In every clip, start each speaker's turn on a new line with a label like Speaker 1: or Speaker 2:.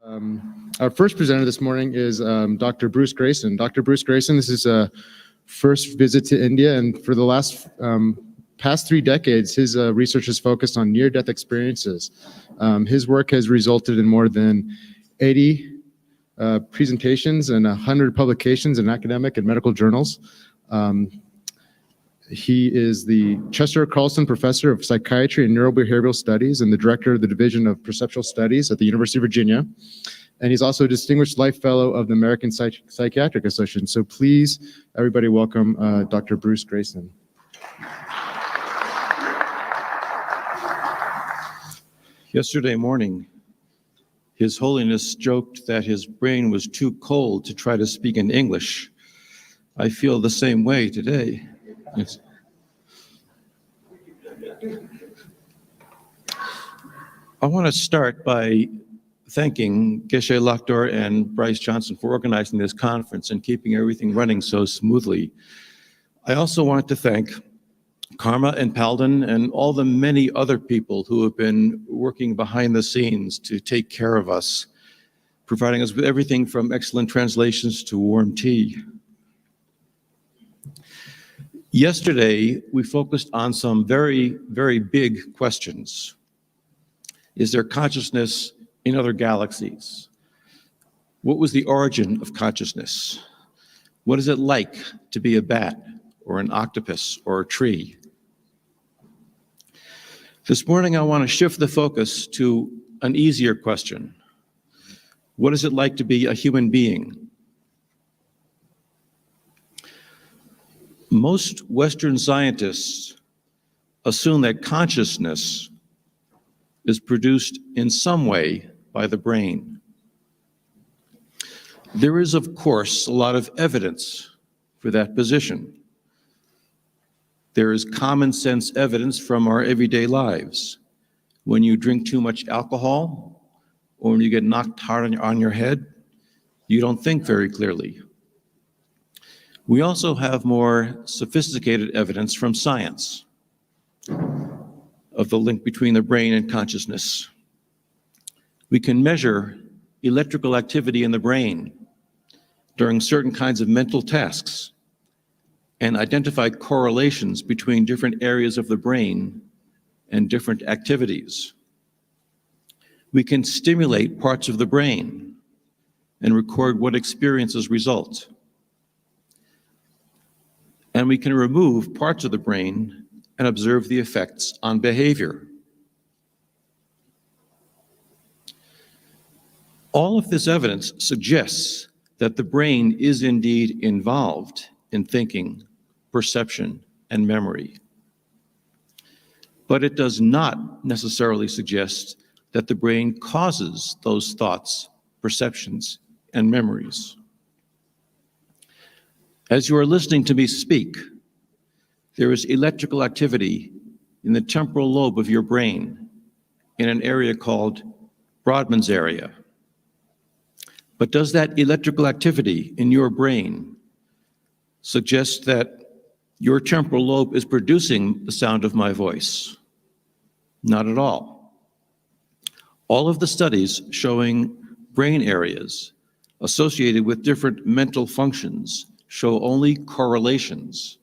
Speaker 1: Our first presenter this morning is Dr. Bruce Grayson. Dr. Bruce Grayson, this is a first visit to India, and for the past 3 decades, his research is focused on near-death experiences. His work has resulted in more than 80 presentations and 100 publications in academic and medical journals. He is the Chester Carlson Professor of Psychiatry and Neurobehavioral Studies and the Director of the Division of Perceptual Studies at the University of Virginia. And he's also a Distinguished Life Fellow of the American Psychiatric Association. So please, everybody, welcome Dr. Bruce Grayson.
Speaker 2: Yesterday morning, His Holiness joked that his brain was too cold to try to speak in English. I feel the same way today. Yes. I want to start by thanking Geshe Lakhdar and Bryce Johnson for organizing this conference and keeping everything running so smoothly. I also want to thank Karma and Palden and all the many other people who have been working behind the scenes to take care of us, providing us with everything from excellent translations to warm tea. Yesterday, we focused on some very, very big questions. Is there consciousness in other galaxies? What was the origin of consciousness? What is it like to be a bat or an octopus or a tree? This morning, I want to shift the focus to an easier question. What is it like to be a human being? Most Western scientists assume that consciousness is produced in some way by the brain. There is, of course, a lot of evidence for that position. There is common sense evidence from our everyday lives. When you drink too much alcohol, or when you get knocked hard on your head, you don't think very clearly. We also have more sophisticated evidence from science of the link between the brain and consciousness. We can measure electrical activity in the brain during certain kinds of mental tasks and identify correlations between different areas of the brain and different activities. We can stimulate parts of the brain and record what experiences result. And we can remove parts of the brain and observe the effects on behavior. All of this evidence suggests that the brain is indeed involved in thinking, perception, and memory. But it does not necessarily suggest that the brain causes those thoughts, perceptions, and memories. As you are listening to me speak, there is electrical activity in the temporal lobe of your brain in an area called Brodmann's area. But does that electrical activity in your brain suggest that your temporal lobe is producing the sound of my voice? Not at all. All of the studies showing brain areas associated with different mental functions show only correlations,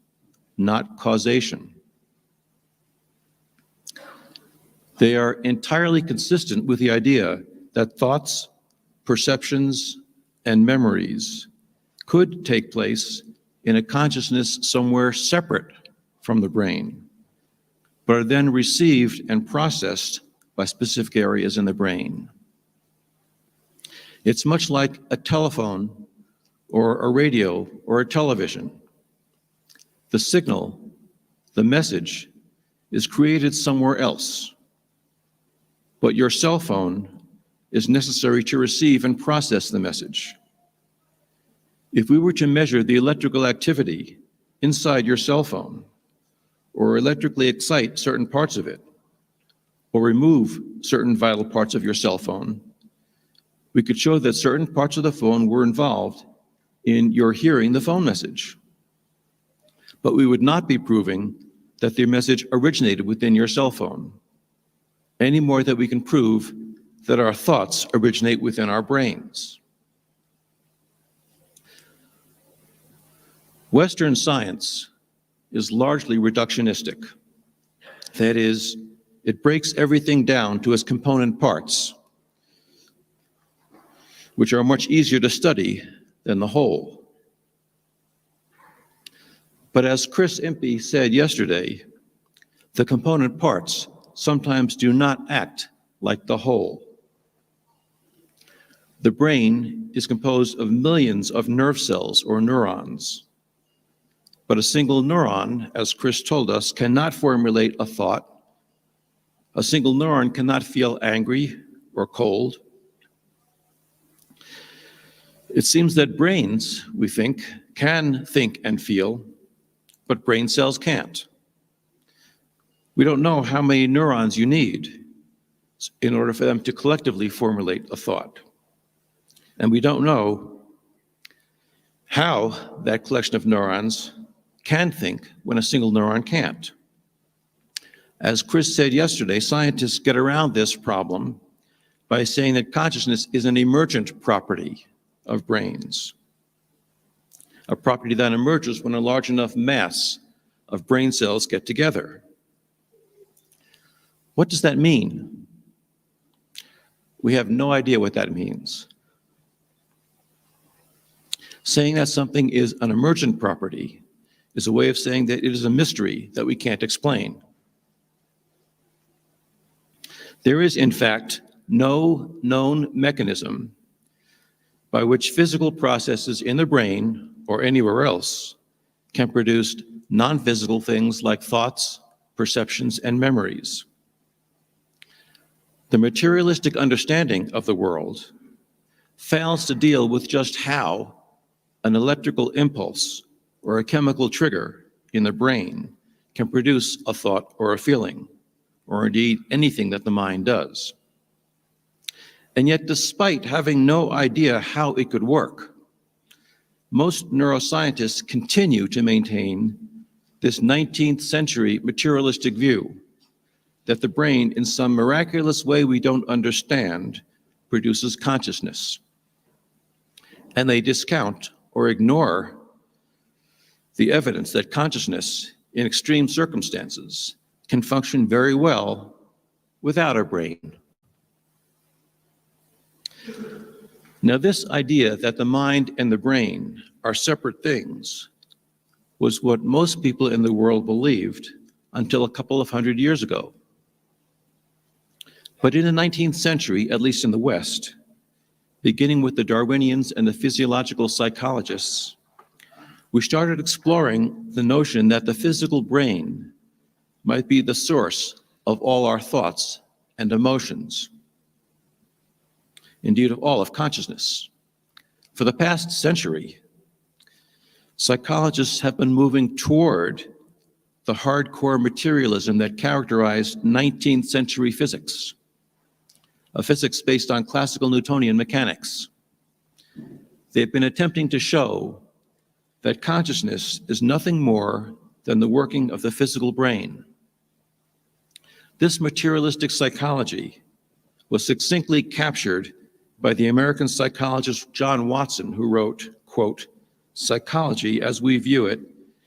Speaker 2: not causation. They are entirely consistent with the idea that thoughts, perceptions, and memories could take place in a consciousness somewhere separate from the brain, but are then received and processed by specific areas in the brain. It's much like a telephone or a radio or a television. The signal, the message, is created somewhere else, but your cell phone is necessary to receive and process the message. If we were to measure the electrical activity inside your cell phone, or electrically excite certain parts of it, or remove certain vital parts of your cell phone, we could show that certain parts of the phone were involved in your hearing the phone message. But we would not be proving that the message originated within your cell phone, any more than we can prove that our thoughts originate within our brains. Western science is largely reductionistic. That is, it breaks everything down to its component parts, which are much easier to study than the whole. But as Chris Impey said yesterday, the component parts sometimes do not act like the whole. The brain is composed of millions of nerve cells or neurons. But a single neuron, as Chris told us, cannot formulate a thought. A single neuron cannot feel angry or cold. It seems that brains, we think, can think and feel, but brain cells can't. We don't know how many neurons you need in order for them to collectively formulate a thought. And we don't know how that collection of neurons can think when a single neuron can't. As Chris said yesterday, scientists get around this problem by saying that consciousness is an emergent property of brains, a property that emerges when a large enough mass of brain cells get together. What does that mean? We have no idea what that means. Saying that something is an emergent property is a way of saying that it is a mystery that we can't explain. There is, in fact, no known mechanism by which physical processes in the brain or anywhere else can produce non-physical things like thoughts, perceptions, and memories. The materialistic understanding of the world fails to deal with just how an electrical impulse or a chemical trigger in the brain can produce a thought or a feeling, or indeed anything that the mind does. And yet, despite having no idea how it could work, most neuroscientists continue to maintain this 19th century materialistic view that the brain, in some miraculous way we don't understand, produces consciousness. And they discount or ignore the evidence that consciousness, in extreme circumstances, can function very well without a brain. Now, this idea that the mind and the brain are separate things was what most people in the world believed until a couple of hundred years ago. But in the 19th century, at least in the West, beginning with the Darwinians and the physiological psychologists, we started exploring the notion that the physical brain might be the source of all our thoughts and emotions, indeed of all of consciousness. For the past century, psychologists have been moving toward the hardcore materialism that characterized 19th century physics, a physics based on classical Newtonian mechanics. They've been attempting to show that consciousness is nothing more than the working of the physical brain. This materialistic psychology was succinctly captured by the American psychologist John Watson, who wrote, quote, "Psychology, as we view it,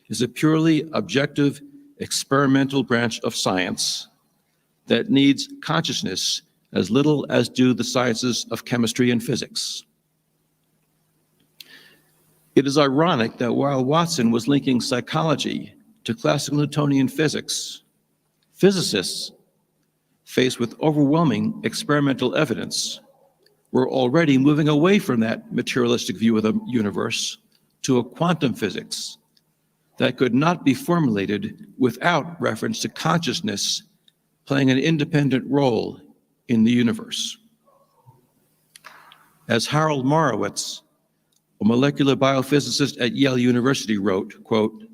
Speaker 2: is a purely objective, experimental branch of science that needs consciousness as little as do the sciences of chemistry and physics." It is ironic that while Watson was linking psychology to classical Newtonian physics, physicists, faced with overwhelming experimental evidence, were already moving away from that materialistic view of the universe to a quantum physics that could not be formulated without reference to consciousness playing an independent role in the universe. As Harold Morowitz, a molecular biophysicist at Yale University, wrote, quote,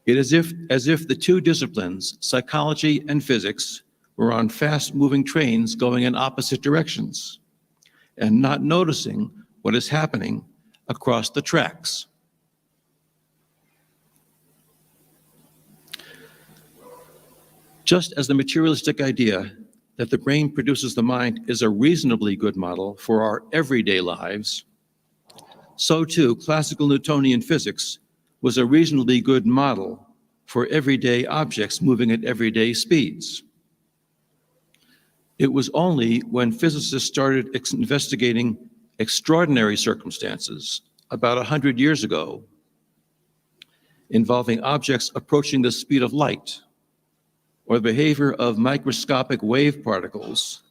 Speaker 2: "It is as if the two disciplines, psychology and physics, were on fast-moving trains going in opposite directions and not noticing what is happening across the tracks." Just as the materialistic idea that the brain produces the mind is a reasonably good model for our everyday lives, so too classical Newtonian physics was a reasonably good model for everyday objects moving at everyday speeds. It was only when physicists started investigating extraordinary circumstances about 100 years ago involving objects approaching the speed of light or the behavior of microscopic wave particles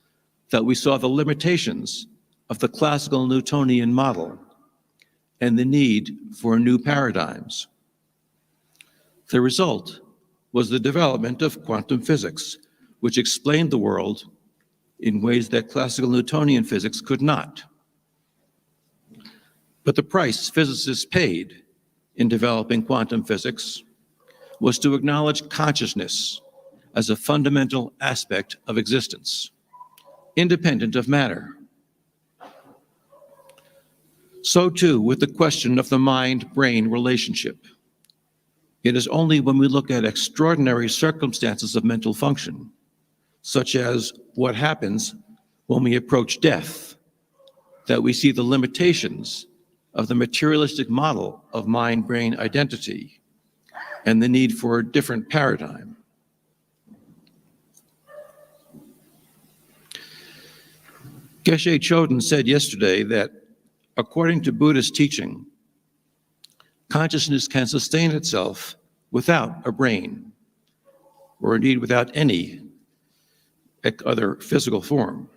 Speaker 2: that we saw the limitations of the classical Newtonian model and the need for new paradigms. The result was the development of quantum physics, which explained the world in ways that classical Newtonian physics could not. But the price physicists paid in developing quantum physics was to acknowledge consciousness as a fundamental aspect of existence, independent of matter. So too with the question of the mind-brain relationship. It is only when we look at extraordinary circumstances of mental function, such as what happens when we approach death, that we see the limitations of the materialistic model of mind-brain identity and the need for a different paradigm. Geshe Choden said yesterday that according to Buddhist teaching, consciousness can sustain itself without a brain, or indeed without any other physical form.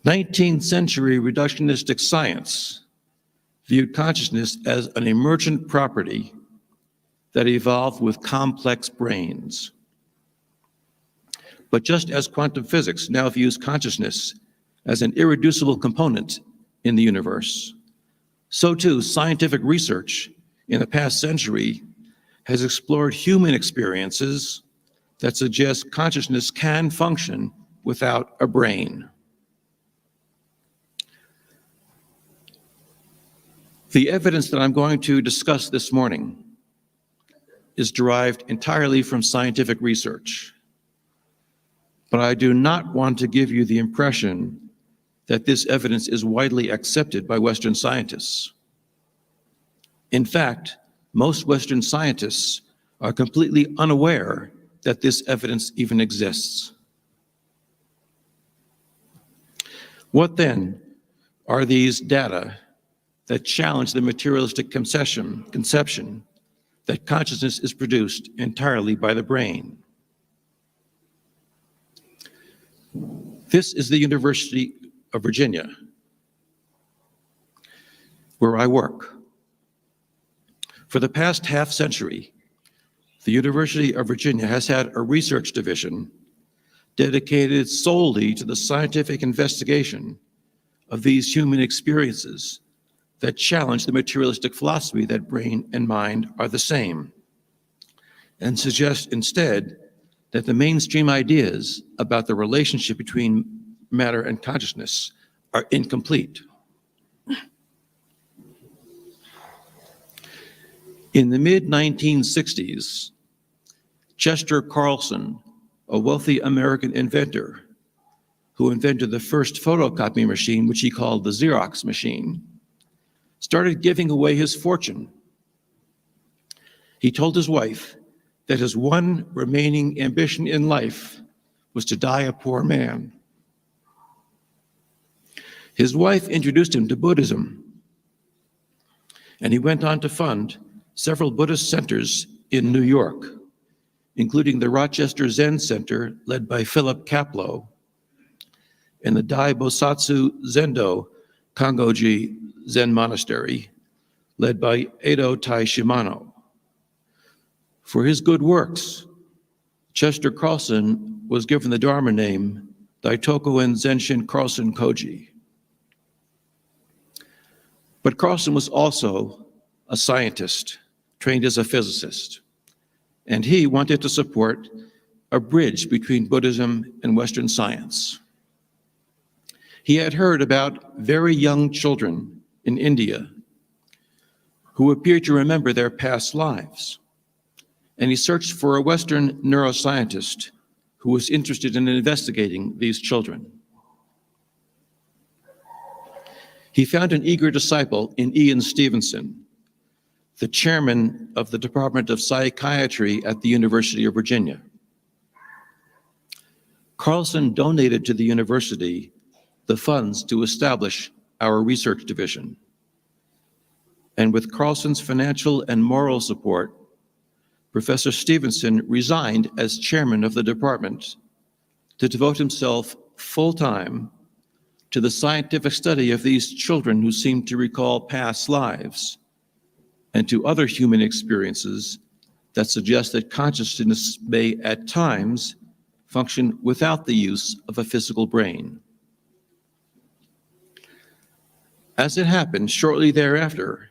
Speaker 2: 19th century reductionistic science viewed consciousness as an emergent property that evolved with complex brains. But just as quantum physics now views consciousness as an irreducible component in the universe, so too scientific research in the past century has explored human experiences that suggest consciousness can function without a brain. The evidence that I'm going to discuss this morning is derived entirely from scientific research. But I do not want to give you the impression that this evidence is widely accepted by Western scientists. In fact, most Western scientists are completely unaware that this evidence even exists. What then are these data that challenge the materialistic conception that consciousness is produced entirely by the brain? This is the University of Virginia, where I work. For the past half century, the University of Virginia has had a research division dedicated solely to the scientific investigation of these human experiences that challenge the materialistic philosophy that brain and mind are the same, and suggest instead that the mainstream ideas about the relationship between matter and consciousness are incomplete. In the mid-1960s, Chester Carlson, a wealthy American inventor who invented the first photocopy machine, which he called the Xerox machine, started giving away his fortune. He told his wife that his one remaining ambition in life was to die a poor man. His wife introduced him to Buddhism, and he went on to fund several Buddhist centers in New York, including the Rochester Zen Center, led by Philip Kapleau, and the Dai Bosatsu Zendo Kangoji Zen Monastery, led by Edo Tai Shimano. For his good works, Chester Carlson was given the Dharma name Daitoku-en Zenshin Carlson Koji. But Carlson was also a scientist, trained as a physicist, and he wanted to support a bridge between Buddhism and Western science. He had heard about very young children in India who appeared to remember their past lives, and he searched for a Western neuroscientist who was interested in investigating these children. He found an eager disciple in Ian Stevenson, the chairman of the Department of Psychiatry at the University of Virginia. Carlson donated to the university the funds to establish our research division. And with Carlson's financial and moral support, Professor Stevenson resigned as chairman of the department to devote himself full-time to the scientific study of these children who seemed to recall past lives and to other human experiences that suggest that consciousness may at times function without the use of a physical brain. As it happened, shortly thereafter,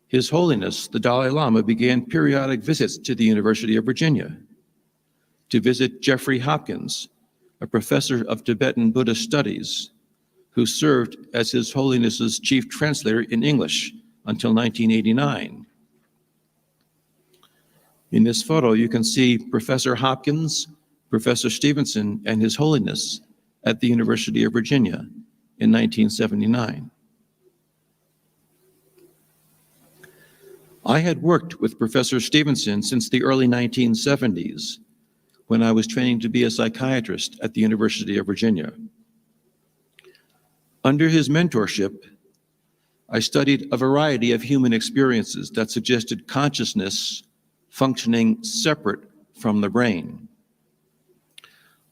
Speaker 2: His Holiness, the Dalai Lama, began periodic visits to the University of Virginia to visit Jeffrey Hopkins, a professor of Tibetan Buddhist studies, who served as His Holiness's chief translator in English until 1989. In this photo, you can see Professor Hopkins, Professor Stevenson, and His Holiness at the University of Virginia in 1979. I had worked with Professor Stevenson since the early 1970s, when I was training to be a psychiatrist at the University of Virginia. Under his mentorship, I studied a variety of human experiences that suggested consciousness functioning separate from the brain.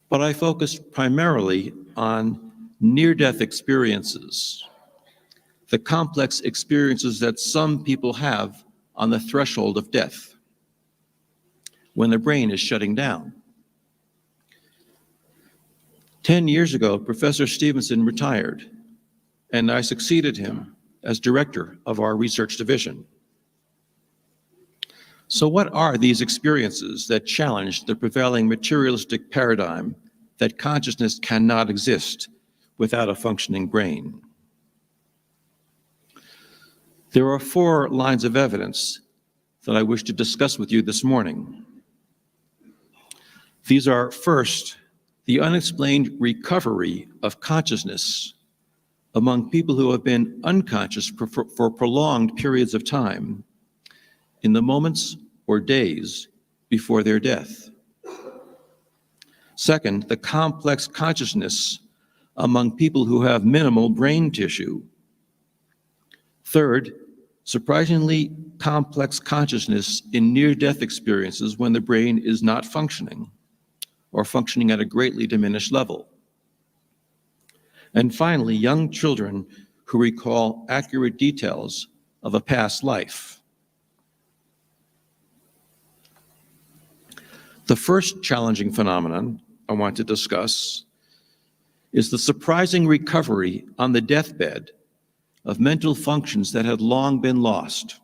Speaker 2: But I focused primarily on near-death experiences, the complex experiences that some people have on the threshold of death, when the brain is shutting down. 10 years ago, Professor Stevenson retired, and I succeeded him as director of our research division. So what are these experiences that challenge the prevailing materialistic paradigm that consciousness cannot exist without a functioning brain? There are 4 lines of evidence that I wish to discuss with you this morning. These are, first, the unexplained recovery of consciousness among people who have been unconscious for prolonged periods of time, in the moments or days before their death. Second, the complex consciousness among people who have minimal brain tissue. Third, surprisingly complex consciousness in near-death experiences when the brain is not functioning or functioning at a greatly diminished level. And finally, young children who recall accurate details of a past life. The first challenging phenomenon I want to discuss is the surprising recovery on the deathbed of mental functions that had long been lost.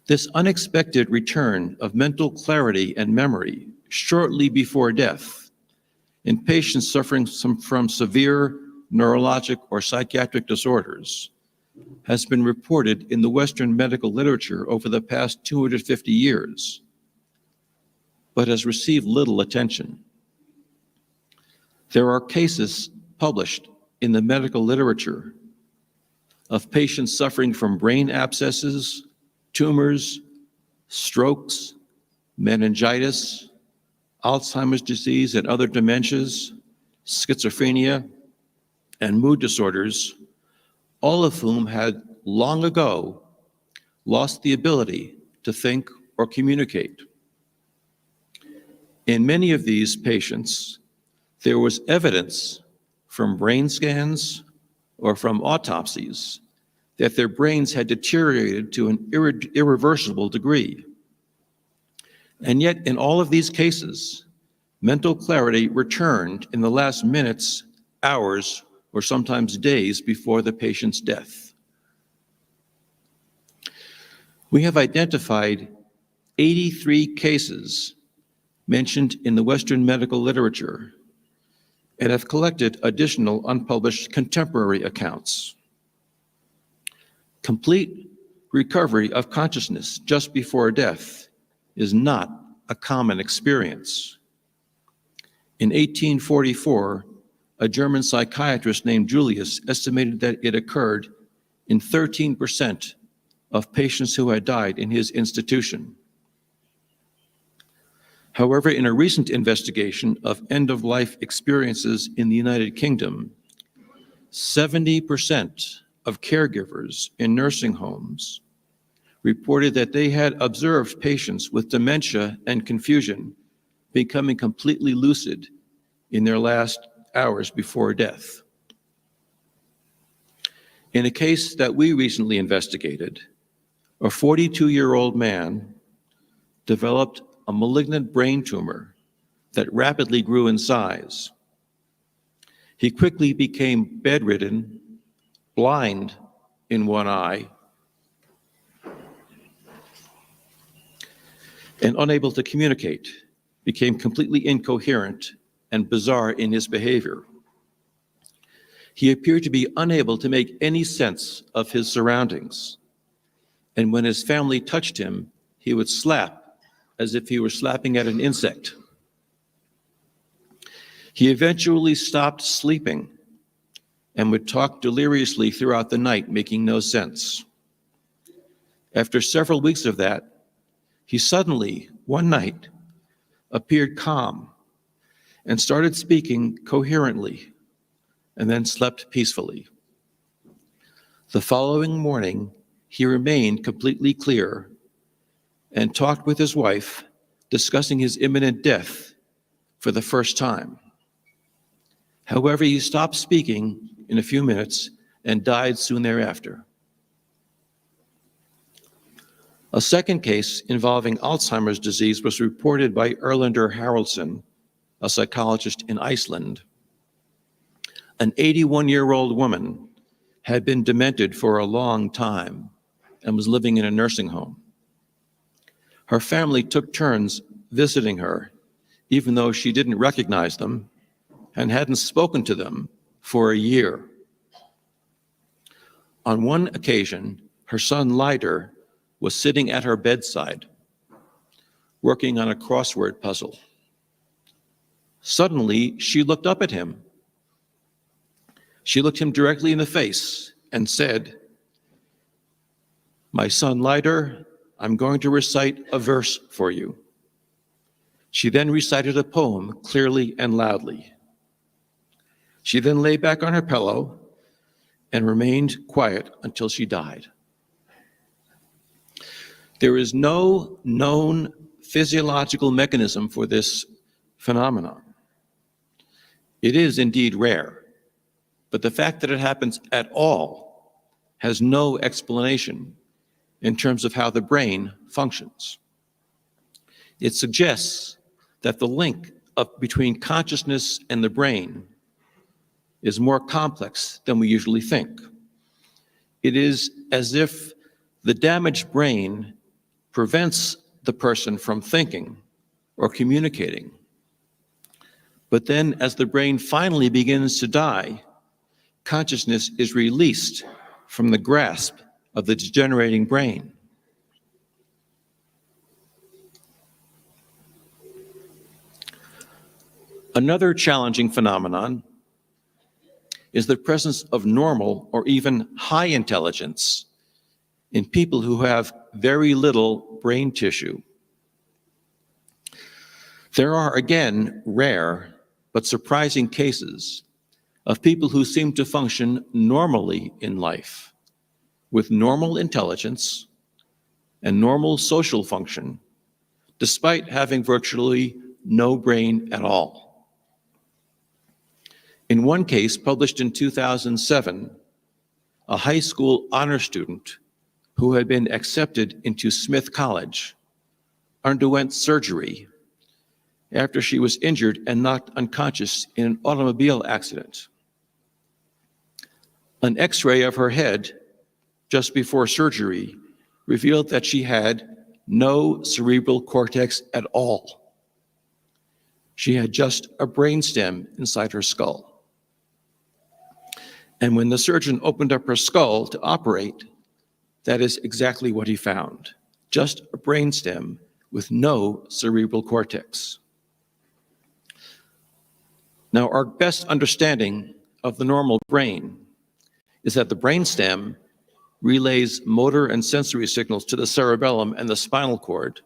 Speaker 2: This unexpected return of mental clarity and memory shortly before death in patients suffering from severe neurologic or psychiatric disorders has been reported in the Western medical literature over the past 250 years, but has received little attention. There are cases published in the medical literature of patients suffering from brain abscesses, tumors, strokes, meningitis, Alzheimer's disease and other dementias, schizophrenia, and mood disorders, all of whom had long ago lost the ability to think or communicate. In many of these patients, there was evidence from brain scans or from autopsies that their brains had deteriorated to an irreversible degree. And yet, in all of these cases, mental clarity returned in the last minutes, hours, or sometimes days before the patient's death. We have identified 83 cases mentioned in the Western medical literature and have collected additional unpublished contemporary accounts. Complete recovery of consciousness just before death is not a common experience. In 1844, a German psychiatrist named Julius estimated that it occurred in 13% of patients who had died in his institution. However, in a recent investigation of end-of-life experiences in the United Kingdom, 70% of caregivers in nursing homes reported that they had observed patients with dementia and confusion becoming completely lucid in their last hours before death. In a case that we recently investigated, a 42-year-old man developed a malignant brain tumor that rapidly grew in size. He quickly became bedridden, blind in one eye, and unable to communicate, became completely incoherent and bizarre in his behavior. He appeared to be unable to make any sense of his surroundings, and when his family touched him, he would slap as if he were slapping at an insect. He eventually stopped sleeping and would talk deliriously throughout the night, making no sense. After several weeks of that, he suddenly, one night, appeared calm and started speaking coherently, and then slept peacefully. The following morning, he remained completely clear and talked with his wife, discussing his imminent death for the first time. However, he stopped speaking in a few minutes and died soon thereafter. A second case involving Alzheimer's disease was reported by Erlander Haraldsson, a psychologist in Iceland. An 81-year-old woman had been demented for a long time and was living in a nursing home. Her family took turns visiting her, even though she didn't recognize them and hadn't spoken to them for a year. On one occasion, her son Leiter was sitting at her bedside, working on a crossword puzzle. Suddenly, she looked up at him. She looked him directly in the face and said, "My son Leiter, I'm going to recite a verse for you." She then recited a poem clearly and loudly. She then lay back on her pillow and remained quiet until she died. There is no known physiological mechanism for this phenomenon. It is indeed rare, but the fact that it happens at all has no explanation in terms of how the brain functions. It suggests that the link between consciousness and the brain is more complex than we usually think. It is as if the damaged brain prevents the person from thinking or communicating. But then, as the brain finally begins to die, consciousness is released from the grasp of the degenerating brain. Another challenging phenomenon is the presence of normal or even high intelligence in people who have very little brain tissue. There are, again, rare but surprising cases of people who seem to function normally in life, with normal intelligence and normal social function, despite having virtually no brain at all. In one case, published in 2007, a high school honor student who had been accepted into Smith College underwent surgery after she was injured and knocked unconscious in an automobile accident. An X-ray of her head just before surgery revealed that she had no cerebral cortex at all. She had just a brainstem inside her skull. And when the surgeon opened up her skull to operate, that is exactly what he found, just a brainstem with no cerebral cortex. Now, our best understanding of the normal brain is that the brainstem relays motor and sensory signals to the cerebellum and the spinal cord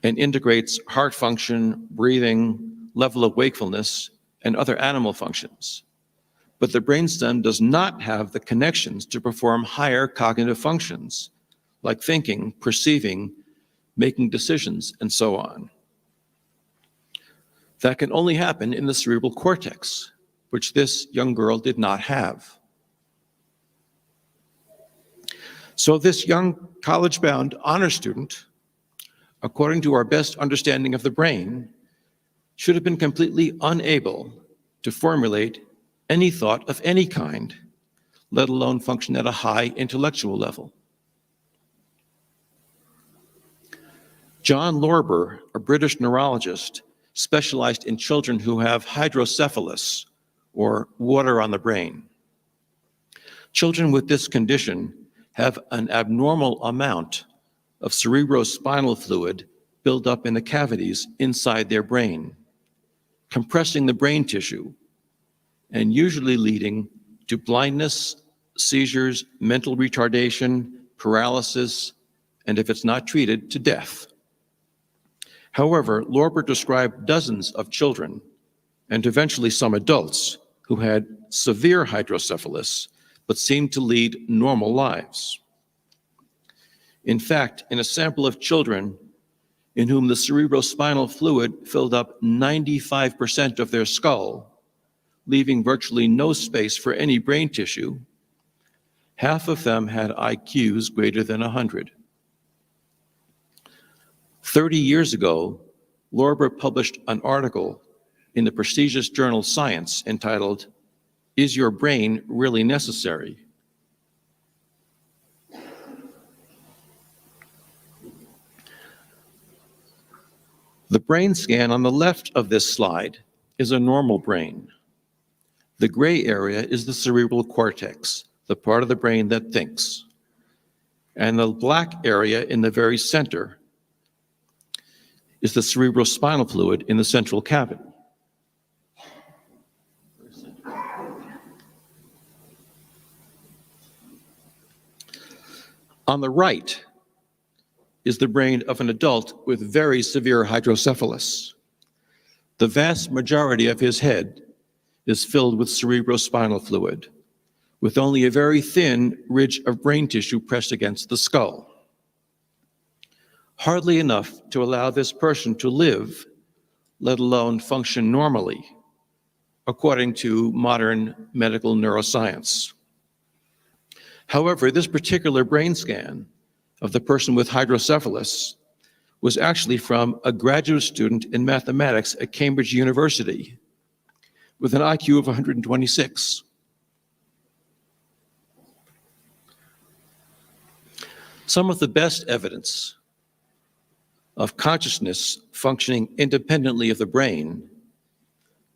Speaker 2: and integrates heart function, breathing, level of wakefulness, and other animal functions. But the brainstem does not have the connections to perform higher cognitive functions like thinking, perceiving, making decisions, and so on. That can only happen in the cerebral cortex, which this young girl did not have. So this young college-bound honor student, according to our best understanding of the brain, should have been completely unable to formulate any thought of any kind, let alone function at a high intellectual level. John Lorber, a British neurologist, specialized in children who have hydrocephalus, or water on the brain. Children with this condition have an abnormal amount of cerebrospinal fluid build up in the cavities inside their brain, compressing the brain tissue and usually leading to blindness, seizures, mental retardation, paralysis, and if it's not treated, to death. However, Lorber described dozens of children and eventually some adults who had severe hydrocephalus but seemed to lead normal lives. In fact, in a sample of children in whom the cerebrospinal fluid filled up 95% of their skull, leaving virtually no space for any brain tissue, half of them had IQs greater than 100. 30 years ago, Lorber published an article in the prestigious journal Science entitled, "Is Your Brain Really Necessary?" The brain scan on the left of this slide is a normal brain. The gray area is the cerebral cortex, the part of the brain that thinks. And the black area in the very center is the cerebrospinal fluid in the central cavity. On the right is the brain of an adult with very severe hydrocephalus. The vast majority of his head is filled with cerebrospinal fluid, with only a very thin ridge of brain tissue pressed against the skull. Hardly enough to allow this person to live, let alone function normally, according to modern medical neuroscience. However, this particular brain scan of the person with hydrocephalus was actually from a graduate student in mathematics at Cambridge University with an IQ of 126. Some of the best evidence of consciousness functioning independently of the brain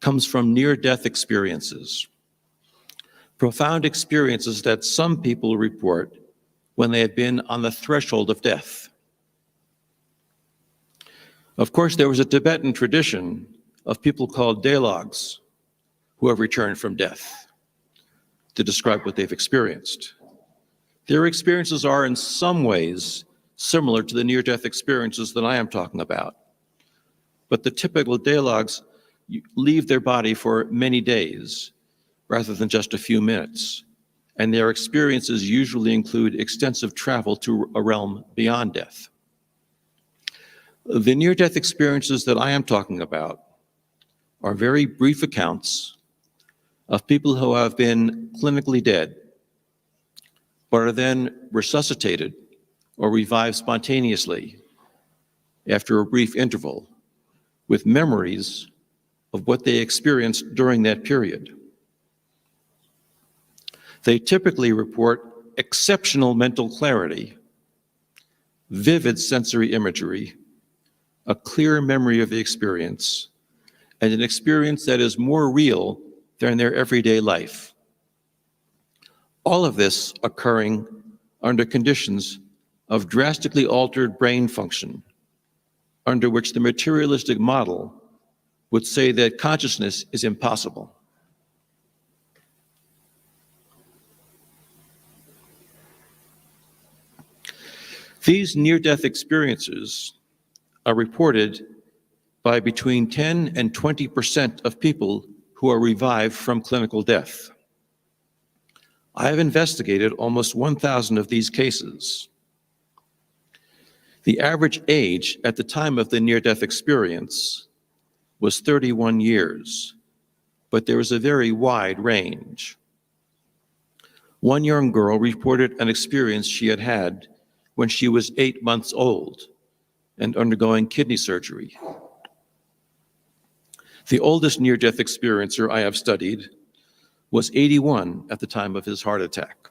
Speaker 2: comes from near-death experiences. Profound experiences that some people report when they have been on the threshold of death. Of course, there was a Tibetan tradition of people called dalogs who have returned from death to describe what they've experienced. Their experiences are in some ways similar to the near-death experiences that I am talking about. But the typical dalogs leave their body for many days rather than just a few minutes. And their experiences usually include extensive travel to a realm beyond death. The near-death experiences that I am talking about are very brief accounts of people who have been clinically dead, but are then resuscitated or revived spontaneously after a brief interval with memories of what they experienced during that period. They typically report exceptional mental clarity, vivid sensory imagery, a clear memory of the experience, and an experience that is more real than their everyday life. All of this occurring under conditions of drastically altered brain function, under which the materialistic model would say that consciousness is impossible. These near-death experiences are reported by between 10 and 20% of people who are revived from clinical death. I have investigated almost 1,000 of these cases. The average age at the time of the near-death experience was 31 years, but there was a very wide range. One young girl reported an experience she had had when she was 8 months old and undergoing kidney surgery. The oldest near-death experiencer I have studied was 81 at the time of his heart attack.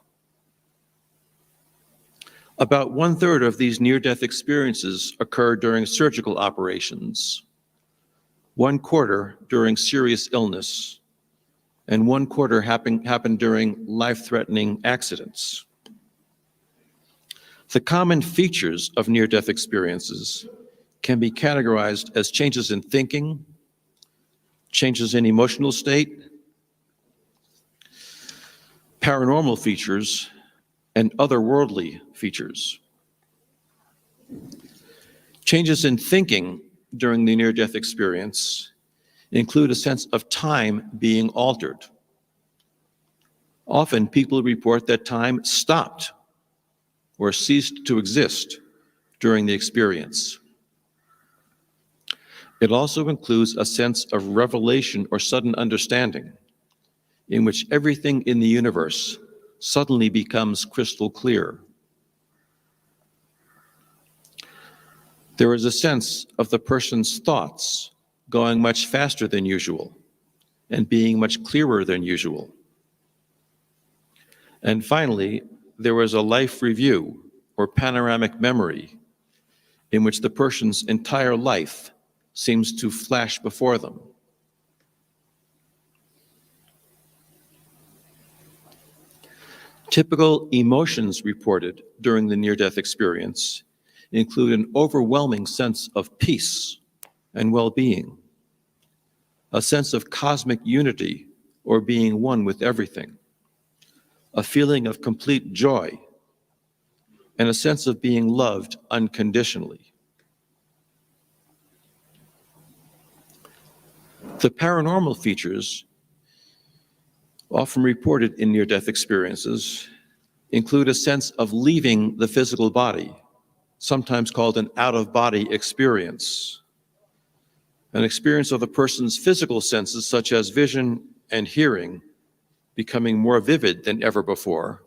Speaker 2: About 1/3 of these near-death experiences occurred during surgical operations, 1/4 during serious illness, and 1/4 happened during life-threatening accidents. The common features of near-death experiences can be categorized as changes in thinking, changes in emotional state, paranormal features, and otherworldly features. Changes in thinking during the near-death experience include a sense of time being altered. Often people report that time stopped or ceased to exist during the experience. It also includes a sense of revelation or sudden understanding, in which everything in the universe suddenly becomes crystal clear. There is a sense of the person's thoughts going much faster than usual and being much clearer than usual. And finally, there was a life review or panoramic memory in which the person's entire life seems to flash before them. Typical emotions reported during the near-death experience include an overwhelming sense of peace and well-being, a sense of cosmic unity or being one with everything, a feeling of complete joy, and a sense of being loved unconditionally. The paranormal features often reported in near-death experiences include a sense of leaving the physical body, sometimes called an out-of-body experience, an experience of the person's physical senses such as vision and hearing becoming more vivid than ever before.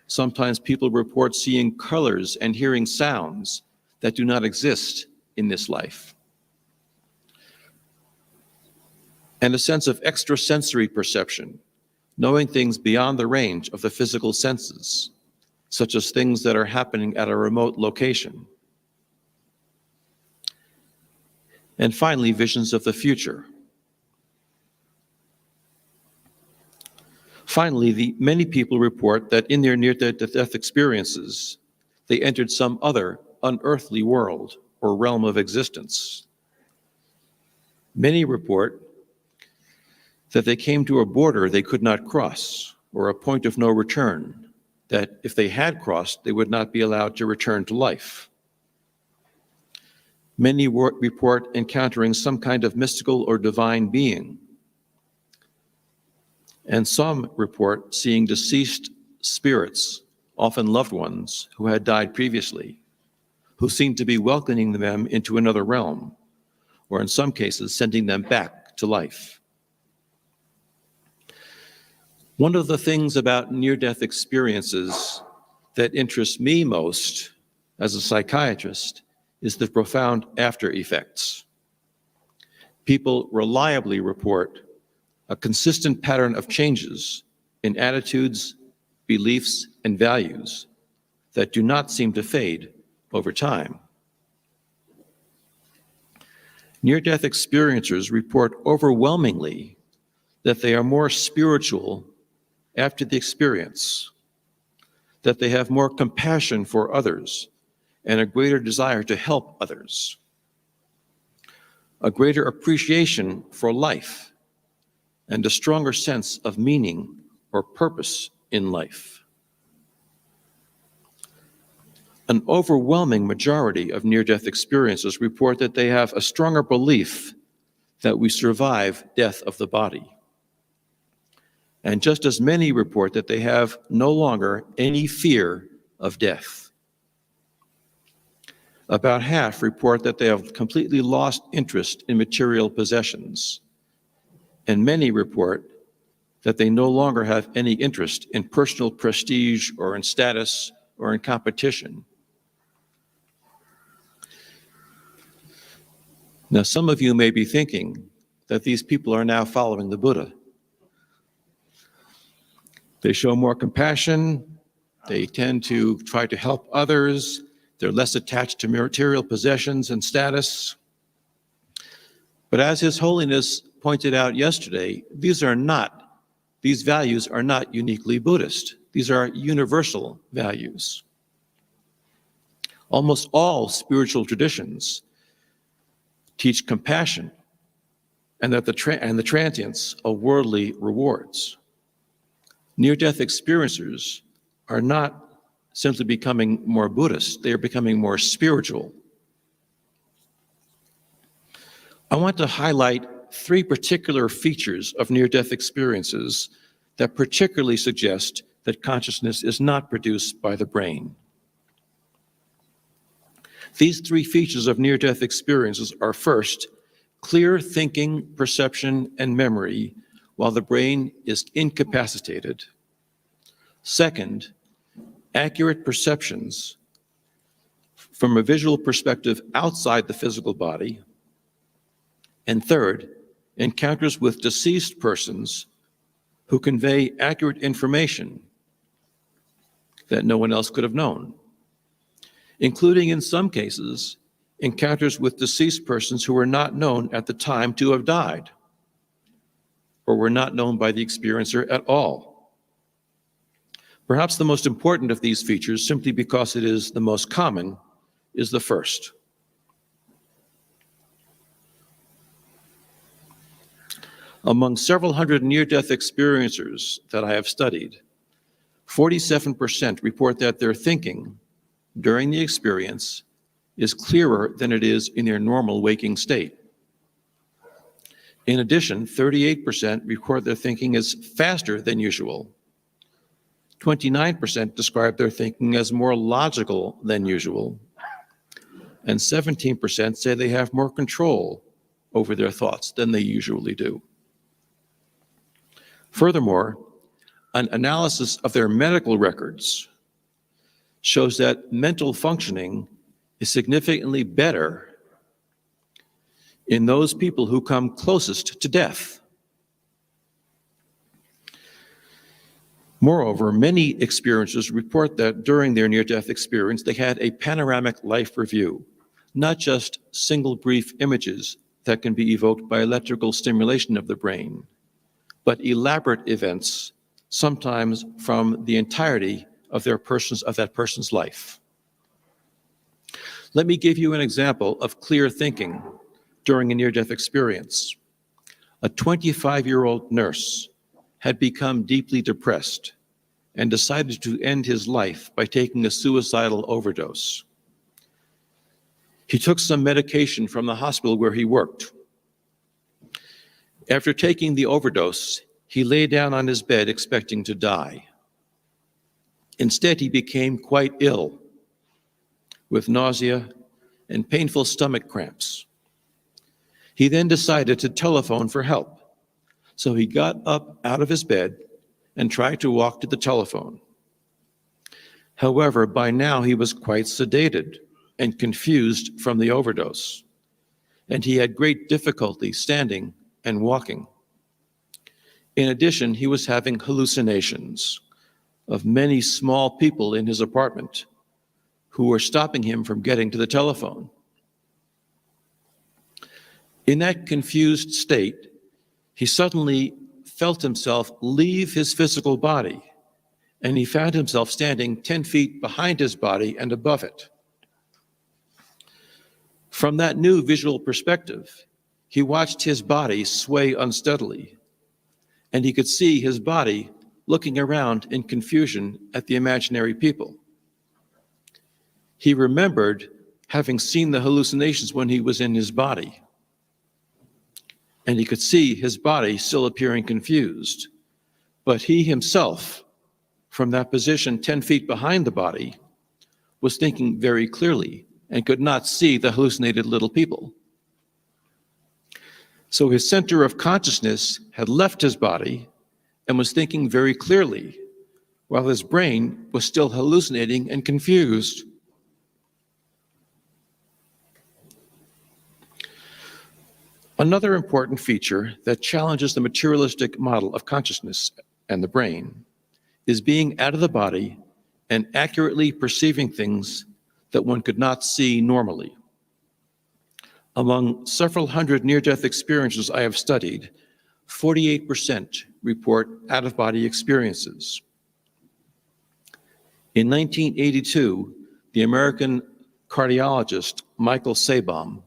Speaker 2: Sometimes people report seeing colors and hearing sounds that do not exist in this life. And a sense of extrasensory perception, knowing things beyond the range of the physical senses, such as things that are happening at a remote location. And finally, visions of the future. Finally, many people report that in their near-death experiences, they entered some other unearthly world or realm of existence. Many report that they came to a border they could not cross, or a point of no return, that if they had crossed, they would not be allowed to return to life. Many report encountering some kind of mystical or divine being, and some report seeing deceased spirits, often loved ones who had died previously, who seemed to be welcoming them into another realm, or in some cases, sending them back to life. One of the things about near-death experiences that interests me most as a psychiatrist is the profound after effects. People reliably report a consistent pattern of changes in attitudes, beliefs, and values that do not seem to fade over time. Near-death experiencers report overwhelmingly that they are more spiritual after the experience, that they have more compassion for others and a greater desire to help others. a greater appreciation for life, and a stronger sense of meaning or purpose in life. An overwhelming majority of near-death experiencers report that they have a stronger belief that we survive death of the body. And just as many report that they have no longer any fear of death. About half report that they have completely lost interest in material possessions, and many report that they no longer have any interest in personal prestige or in status or in competition. Now, some of you may be thinking that these people are now following the Buddha. They show more compassion, they tend to try to help others, they're less attached to material possessions and status. But as His Holiness pointed out yesterday, these values are not uniquely Buddhist. These are universal values. Almost all spiritual traditions teach compassion and the transience of worldly rewards. Near-death experiencers are not simply becoming more Buddhist, they are becoming more spiritual. I want to highlight 3 particular features of near-death experiences that particularly suggest that consciousness is not produced by the brain. These 3 features of near-death experiences are: first, clear thinking, perception, and memory while the brain is incapacitated. Second, accurate perceptions from a visual perspective outside the physical body. And third, encounters with deceased persons who convey accurate information that no one else could have known, including, in some cases, encounters with deceased persons who were not known at the time to have died, or were not known by the experiencer at all. Perhaps the most important of these features, simply because it is the most common, is the first. Among several hundred near-death experiencers that I have studied, 47% report that their thinking during the experience is clearer than it is in their normal waking state. In addition, 38% report their thinking is faster than usual. 29% describe their thinking as more logical than usual. And 17% say they have more control over their thoughts than they usually do. Furthermore, an analysis of their medical records shows that mental functioning is significantly better in those people who come closest to death. Moreover, many experiencers report that during their near-death experience, they had a panoramic life review, not just single brief images that can be evoked by electrical stimulation of the brain, but elaborate events, sometimes from the entirety of that person's life. Let me give you an example of clear thinking during a near-death experience. A 25-year-old nurse had become deeply depressed and decided to end his life by taking a suicidal overdose. He took some medication from the hospital where he worked. After taking the overdose, he lay down on his bed expecting to die. Instead, he became quite ill, with nausea and painful stomach cramps. He then decided to telephone for help. So he got up out of his bed and tried to walk to the telephone. However, by now he was quite sedated and confused from the overdose, and he had great difficulty standing and walking. In addition, he was having hallucinations of many small people in his apartment who were stopping him from getting to the telephone. In that confused state, he suddenly felt himself leave his physical body, and he found himself standing 10 feet behind his body and above it. From that new visual perspective, he watched his body sway unsteadily, and he could see his body looking around in confusion at the imaginary people. He remembered having seen the hallucinations when he was in his body, and he could see his body still appearing confused. But he himself, from that position 10 feet behind the body, was thinking very clearly and could not see the hallucinated little people. So his center of consciousness had left his body and was thinking very clearly, while his brain was still hallucinating and confused. Another important feature that challenges the materialistic model of consciousness and the brain is being out of the body and accurately perceiving things that one could not see normally. Among several hundred near-death experiences I have studied, 48% report out-of-body experiences. In 1982, the American cardiologist Michael Sabom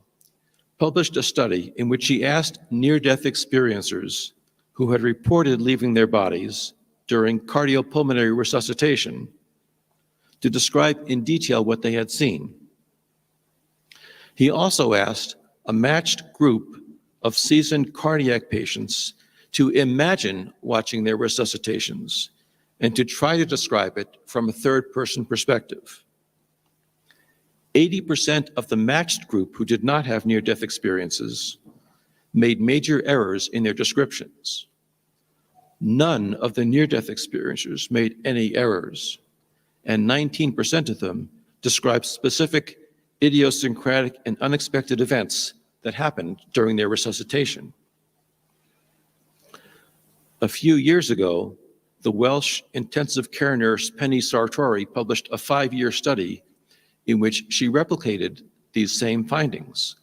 Speaker 2: published a study in which he asked near-death experiencers who had reported leaving their bodies during cardiopulmonary resuscitation to describe in detail what they had seen. He also asked a matched group of seasoned cardiac patients to imagine watching their resuscitations and to try to describe it from a third-person perspective. 80% of the matched group who did not have near-death experiences made major errors in their descriptions. None of the near-death experiencers made any errors, and 19% of them described specific idiosyncratic and unexpected events that happened during their resuscitation. A few years ago, the Welsh intensive care nurse Penny Sartori published a 5-year study in which she replicated these same findings.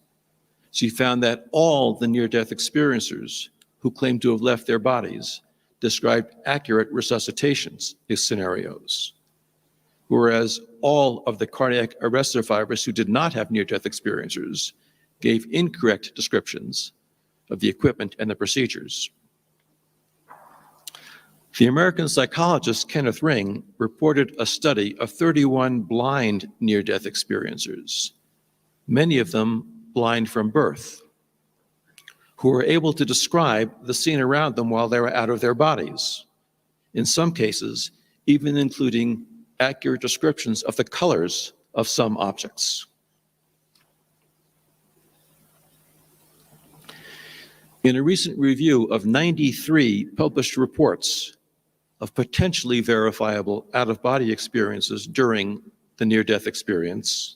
Speaker 2: She found that all the near-death experiencers who claimed to have left their bodies described accurate resuscitations scenarios, whereas all of the cardiac arrest survivors who did not have near-death experiencers gave incorrect descriptions of the equipment and the procedures. The American psychologist Kenneth Ring reported a study of 31 blind near-death experiencers, many of them blind from birth, who were able to describe the scene around them while they were out of their bodies, in some cases even including accurate descriptions of the colors of some objects. In a recent review of 93 published reports of potentially verifiable out-of-body experiences during the near-death experience,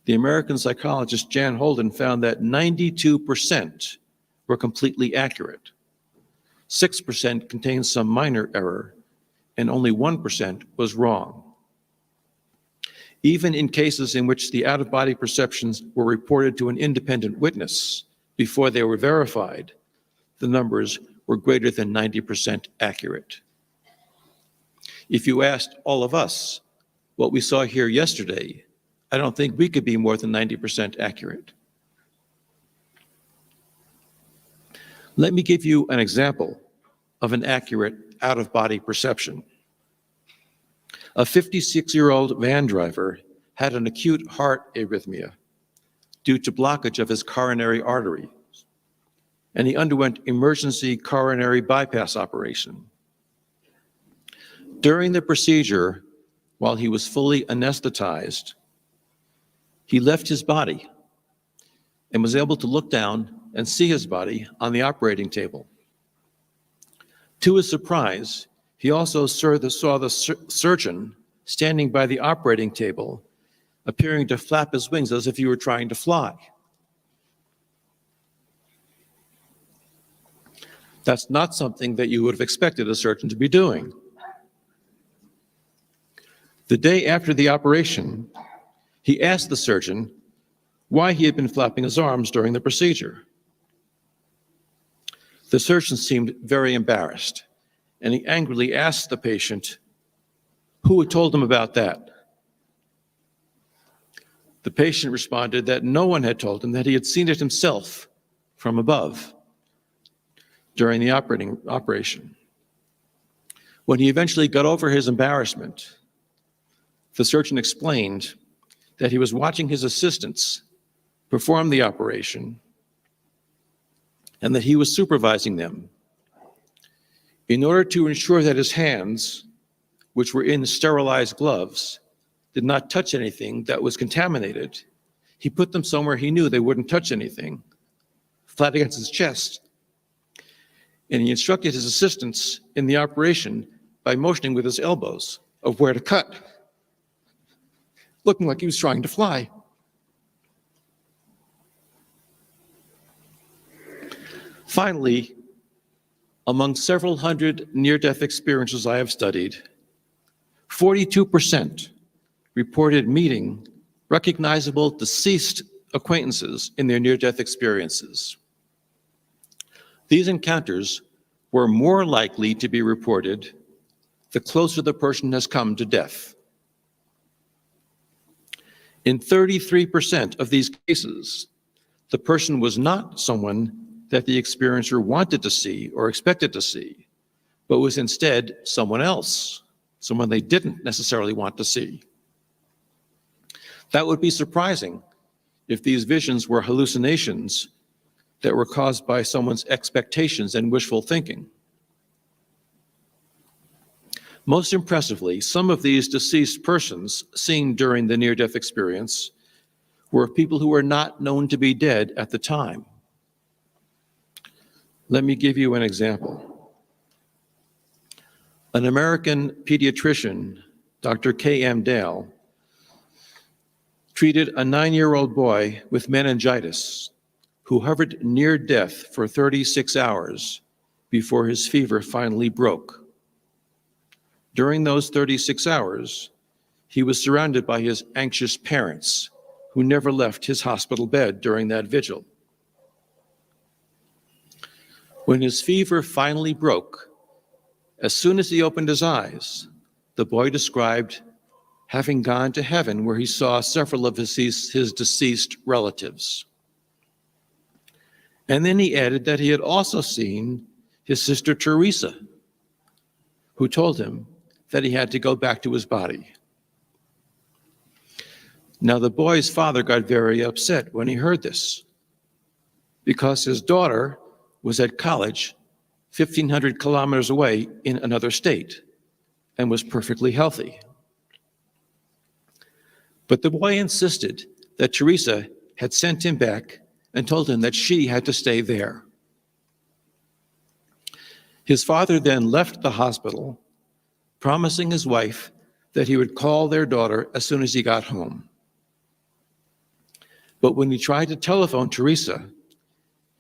Speaker 2: the American psychologist Jan Holden found that 92% were completely accurate, 6% contained some minor error, and only 1% was wrong. Even in cases in which the out-of-body perceptions were reported to an independent witness before they were verified, the numbers were greater than 90% accurate. If you asked all of us what we saw here yesterday, I don't think we could be more than 90% accurate. Let me give you an example of an accurate out-of-body perception. A 56-year-old van driver had an acute heart arrhythmia due to blockage of his coronary artery, and he underwent emergency coronary bypass operation. During the procedure, while he was fully anesthetized, he left his body and was able to look down and see his body on the operating table. To his surprise, he also saw the surgeon standing by the operating table, appearing to flap his wings as if he were trying to fly. That's not something that you would have expected a surgeon to be doing. The day after the operation, he asked the surgeon why he had been flapping his arms during the procedure. The surgeon seemed very embarrassed, and he angrily asked the patient who had told him about that. The patient responded that no one had told him, that he had seen it himself from above during the operation. When he eventually got over his embarrassment, the surgeon explained that he was watching his assistants perform the operation and that he was supervising them. In order to ensure that his hands, which were in sterilized gloves, did not touch anything that was contaminated, he put them somewhere he knew they wouldn't touch anything, flat against his chest. And he instructed his assistants in the operation by motioning with his elbows of where to cut, looking like he was trying to fly. Finally, among several hundred near-death experiences I have studied, 42% reported meeting recognizable deceased acquaintances in their near-death experiences. These encounters were more likely to be reported the closer the person has come to death. In 33% of these cases, the person was not someone that the experiencer wanted to see or expected to see, but was instead someone else, someone they didn't necessarily want to see. That would be surprising if these visions were hallucinations that were caused by someone's expectations and wishful thinking. Most impressively, some of these deceased persons seen during the near-death experience were people who were not known to be dead at the time. Let me give you an example. An American pediatrician, Dr. K.M. Dale, treated a 9-year-old boy with meningitis who hovered near death for 36 hours before his fever finally broke. During those 36 hours, he was surrounded by his anxious parents who never left his hospital bed during that vigil. When his fever finally broke, as soon as he opened his eyes, the boy described having gone to heaven where he saw several of his deceased relatives. And then he added that he had also seen his sister Teresa, who told him that he had to go back to his body. Now, the boy's father got very upset when he heard this, because his daughter was at college 1,500 kilometers away in another state and was perfectly healthy. But the boy insisted that Teresa had sent him back and told him that she had to stay there. His father then left the hospital, promising his wife that he would call their daughter as soon as he got home. But when he tried to telephone Teresa,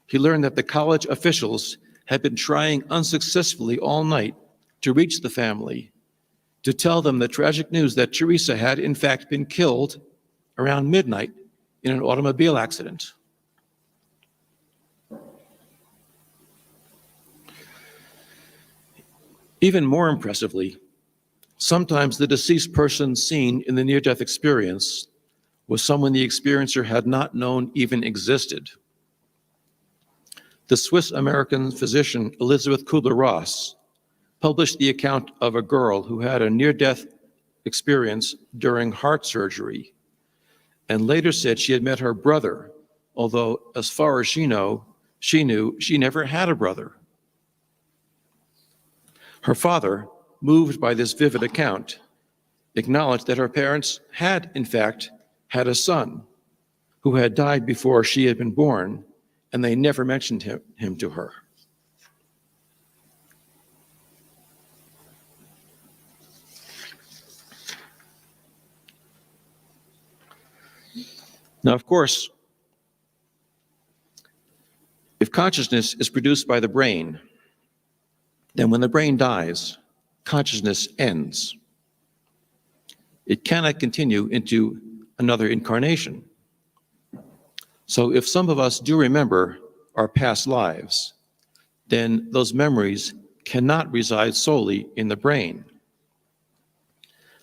Speaker 2: he learned that the college officials had been trying unsuccessfully all night to reach the family to tell them the tragic news that Teresa had in fact been killed around midnight in an automobile accident. Even more impressively, sometimes the deceased person seen in the near-death experience was someone the experiencer had not known even existed. The Swiss-American physician Elizabeth Kubler-Ross published the account of a girl who had a near-death experience during heart surgery, and later said she had met her brother, although as far as she knew she never had a brother. Her father, moved by this vivid account, acknowledged that her parents had, in fact, had a son who had died before she had been born, and they never mentioned him to her. Now, of course, if consciousness is produced by the brain, then when the brain dies, consciousness ends. It cannot continue into another incarnation. So if some of us do remember our past lives, then those memories cannot reside solely in the brain.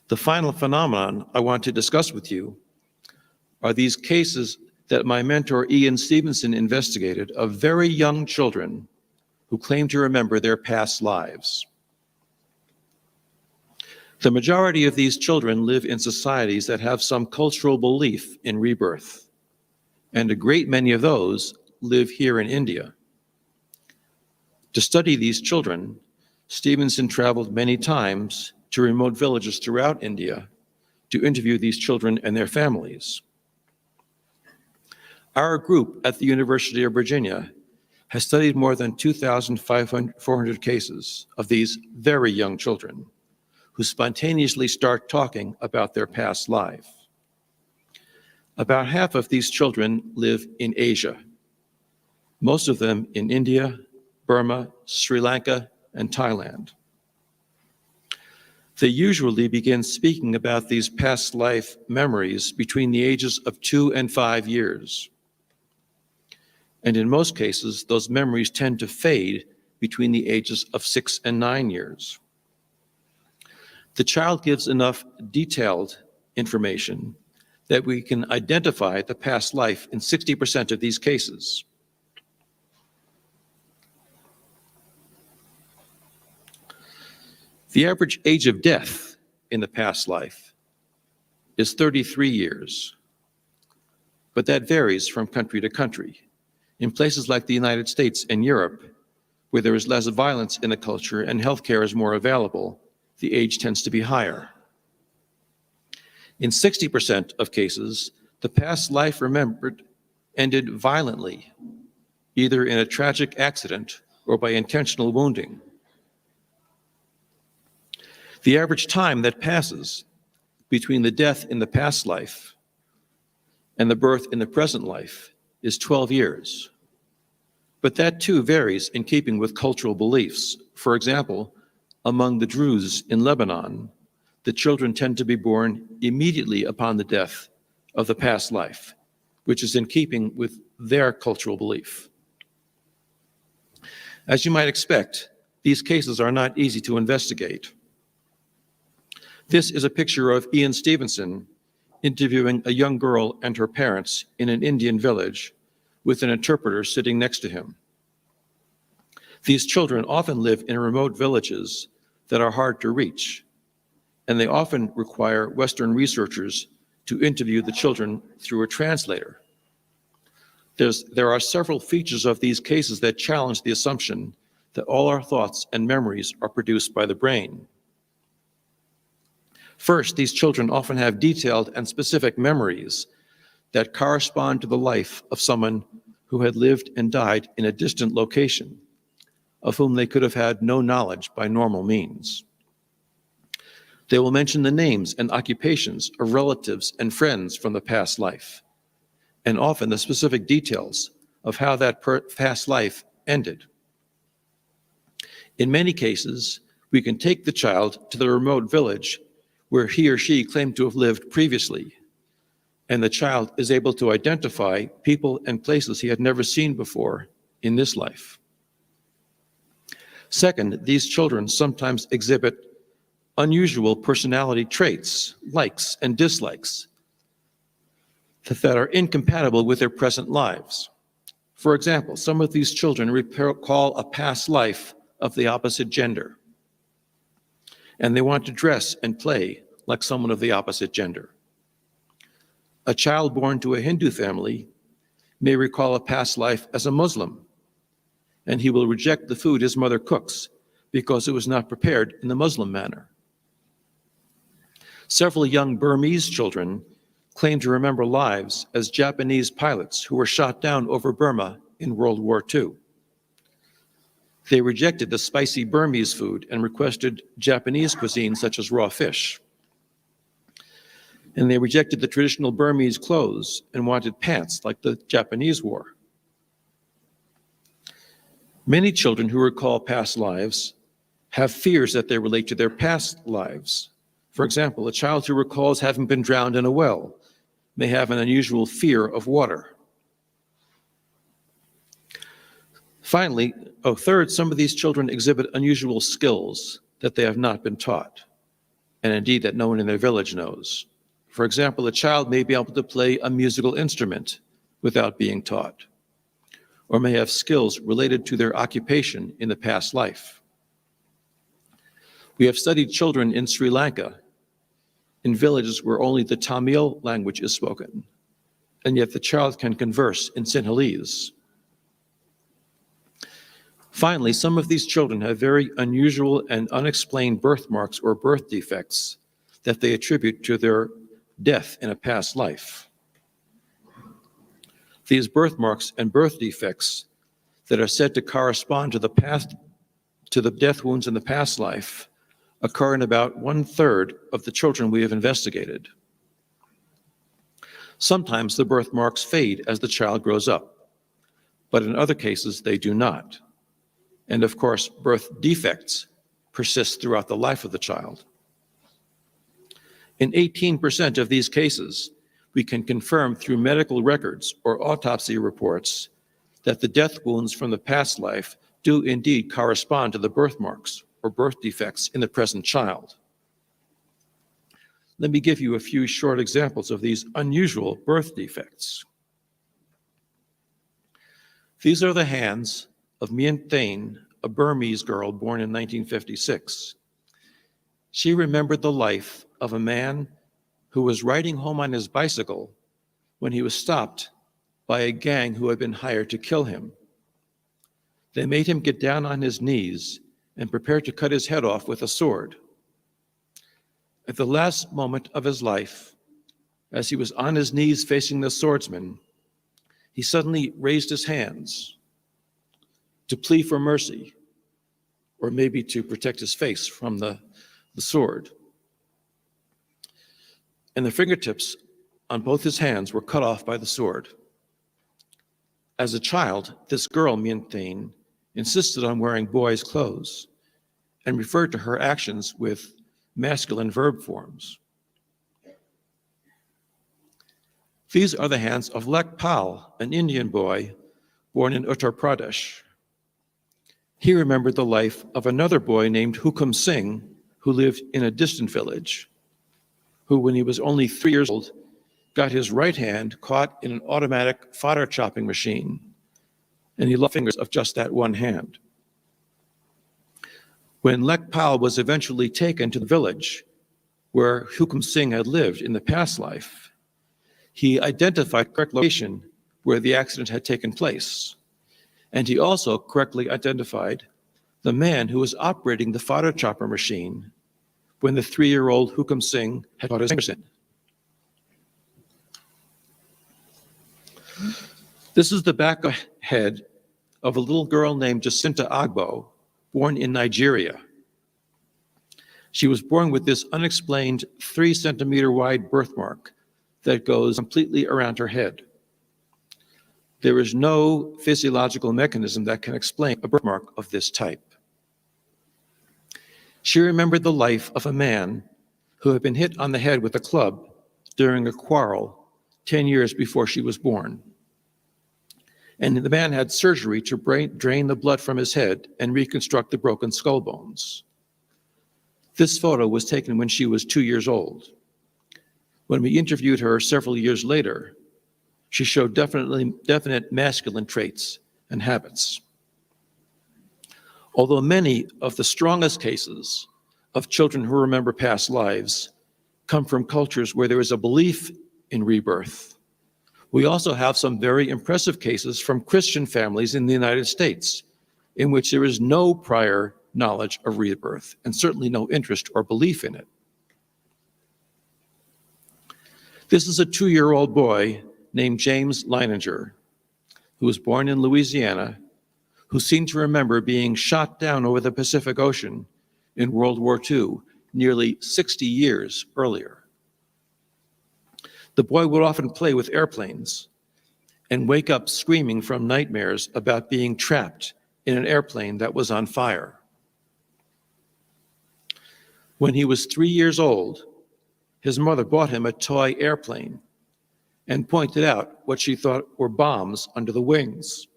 Speaker 2: The final phenomenon I want to discuss with you are these cases that my mentor Ian Stevenson investigated of very young children who claim to remember their past lives. The majority of these children live in societies that have some cultural belief in rebirth, and a great many of those live here in India. To study these children, Stevenson traveled many times to remote villages throughout India to interview these children and their families. Our group at the University of Virginia has studied more than 2,400 cases of these very young children who spontaneously start talking about their past life. About half of these children live in Asia, most of them in India, Burma, Sri Lanka, and Thailand. They usually begin speaking about these past life memories between the ages of 2 and 5 years. And in most cases, those memories tend to fade between the ages of 6 and 9 years. The child gives enough detailed information that we can identify the past life in 60% of these cases. The average age of death in the past life is 33 years, but that varies from country to country. In places like the United States and Europe, where there is less violence in the culture and healthcare is more available, the age tends to be higher. In 60% of cases, the past life remembered ended violently, either in a tragic accident or by intentional wounding. The average time that passes between the death in the past life and the birth in the present life is 12 years. But that too varies in keeping with cultural beliefs. For example, among the Druze in Lebanon, the children tend to be born immediately upon the death of the past life, which is in keeping with their cultural belief. As you might expect, these cases are not easy to investigate. This is a picture of Ian Stevenson interviewing a young girl and her parents in an Indian village with an interpreter sitting next to him. These children often live in remote villages that are hard to reach, and they often require Western researchers to interview the children through a translator. There are several features of these cases that challenge the assumption that all our thoughts and memories are produced by the brain. First, these children often have detailed and specific memories that correspond to the life of someone who had lived and died in a distant location, of whom they could have had no knowledge by normal means. They will mention the names and occupations of relatives and friends from the past life, and often the specific details of how that past life ended. In many cases, we can take the child to the remote village where he or she claimed to have lived previously, and the child is able to identify people and places he had never seen before in this life. Second, these children sometimes exhibit unusual personality traits, likes and dislikes, that are incompatible with their present lives. For example, some of these children recall a past life of the opposite gender, and they want to dress and play like someone of the opposite gender. A child born to a Hindu family may recall a past life as a Muslim, and he will reject the food his mother cooks because it was not prepared in the Muslim manner. Several young Burmese children claim to remember lives as Japanese pilots who were shot down over Burma in World War II. They rejected the spicy Burmese food and requested Japanese cuisine such as raw fish. And they rejected the traditional Burmese clothes and wanted pants like the Japanese wore. Many children who recall past lives have fears that they relate to their past lives. For example, a child who recalls having been drowned in a well may have an unusual fear of water. Finally, third, some of these children exhibit unusual skills that they have not been taught, and indeed that no one in their village knows. For example, a child may be able to play a musical instrument without being taught, or may have skills related to their occupation in the past life. We have studied children in Sri Lanka, in villages where only the Tamil language is spoken, and yet the child can converse in Sinhalese. Finally, some of these children have very unusual and unexplained birthmarks or birth defects that they attribute to their death in a past life. These birthmarks and birth defects that are said to correspond to the death wounds in the past life occur in about 1/3 of the children we have investigated. Sometimes the birthmarks fade as the child grows up, but in other cases they do not. And of course, birth defects persist throughout the life of the child. In 18% of these cases, we can confirm through medical records or autopsy reports that the death wounds from the past life do indeed correspond to the birthmarks or birth defects in the present child. Let me give you a few short examples of these unusual birth defects. These are the hands of Mien Thein, a Burmese girl born in 1956. She remembered the life of a man who was riding home on his bicycle when he was stopped by a gang who had been hired to kill him. They made him get down on his knees and prepare to cut his head off with a sword. At the last moment of his life, as he was on his knees facing the swordsman, he suddenly raised his hands to plead for mercy, or maybe to protect his face from the sword. And the fingertips on both his hands were cut off by the sword. As a child, this girl, Mien Thein, insisted on wearing boys' clothes and referred to her actions with masculine verb forms. These are the hands of Lek Pal, an Indian boy born in Uttar Pradesh. He remembered the life of another boy named Hukum Singh, who lived in a distant village, who, when he was only 3 years old, got his right hand caught in an automatic fodder chopping machine, and he lost fingers of just that one hand. When Lek Pal was eventually taken to the village where Hukum Singh had lived in the past life, he identified the correct location where the accident had taken place, and he also correctly identified the man who was operating the fodder chopper machine when the 3-year-old Hukum Singh had caught his fingers in. This is the back head of a little girl named Jacinta Agbo, born in Nigeria. She was born with this unexplained 3-centimeter wide birthmark that goes completely around her head. There is no physiological mechanism that can explain a birthmark of this type. She remembered the life of a man who had been hit on the head with a club during a quarrel 10 years before she was born. And the man had surgery to drain the blood from his head and reconstruct the broken skull bones. This photo was taken when she was 2 years old. When we interviewed her several years later, she showed definite masculine traits and habits. Although many of the strongest cases of children who remember past lives come from cultures where there is a belief in rebirth, we also have some very impressive cases from Christian families in the United States in which there is no prior knowledge of rebirth and certainly no interest or belief in it. This is a 2-year-old boy named James Leininger, who was born in Louisiana, who seemed to remember being shot down over the Pacific Ocean in World War II nearly 60 years earlier. The boy would often play with airplanes and wake up screaming from nightmares about being trapped in an airplane that was on fire. When he was 3 years old, his mother bought him a toy airplane and pointed out what she thought were bombs under the wings.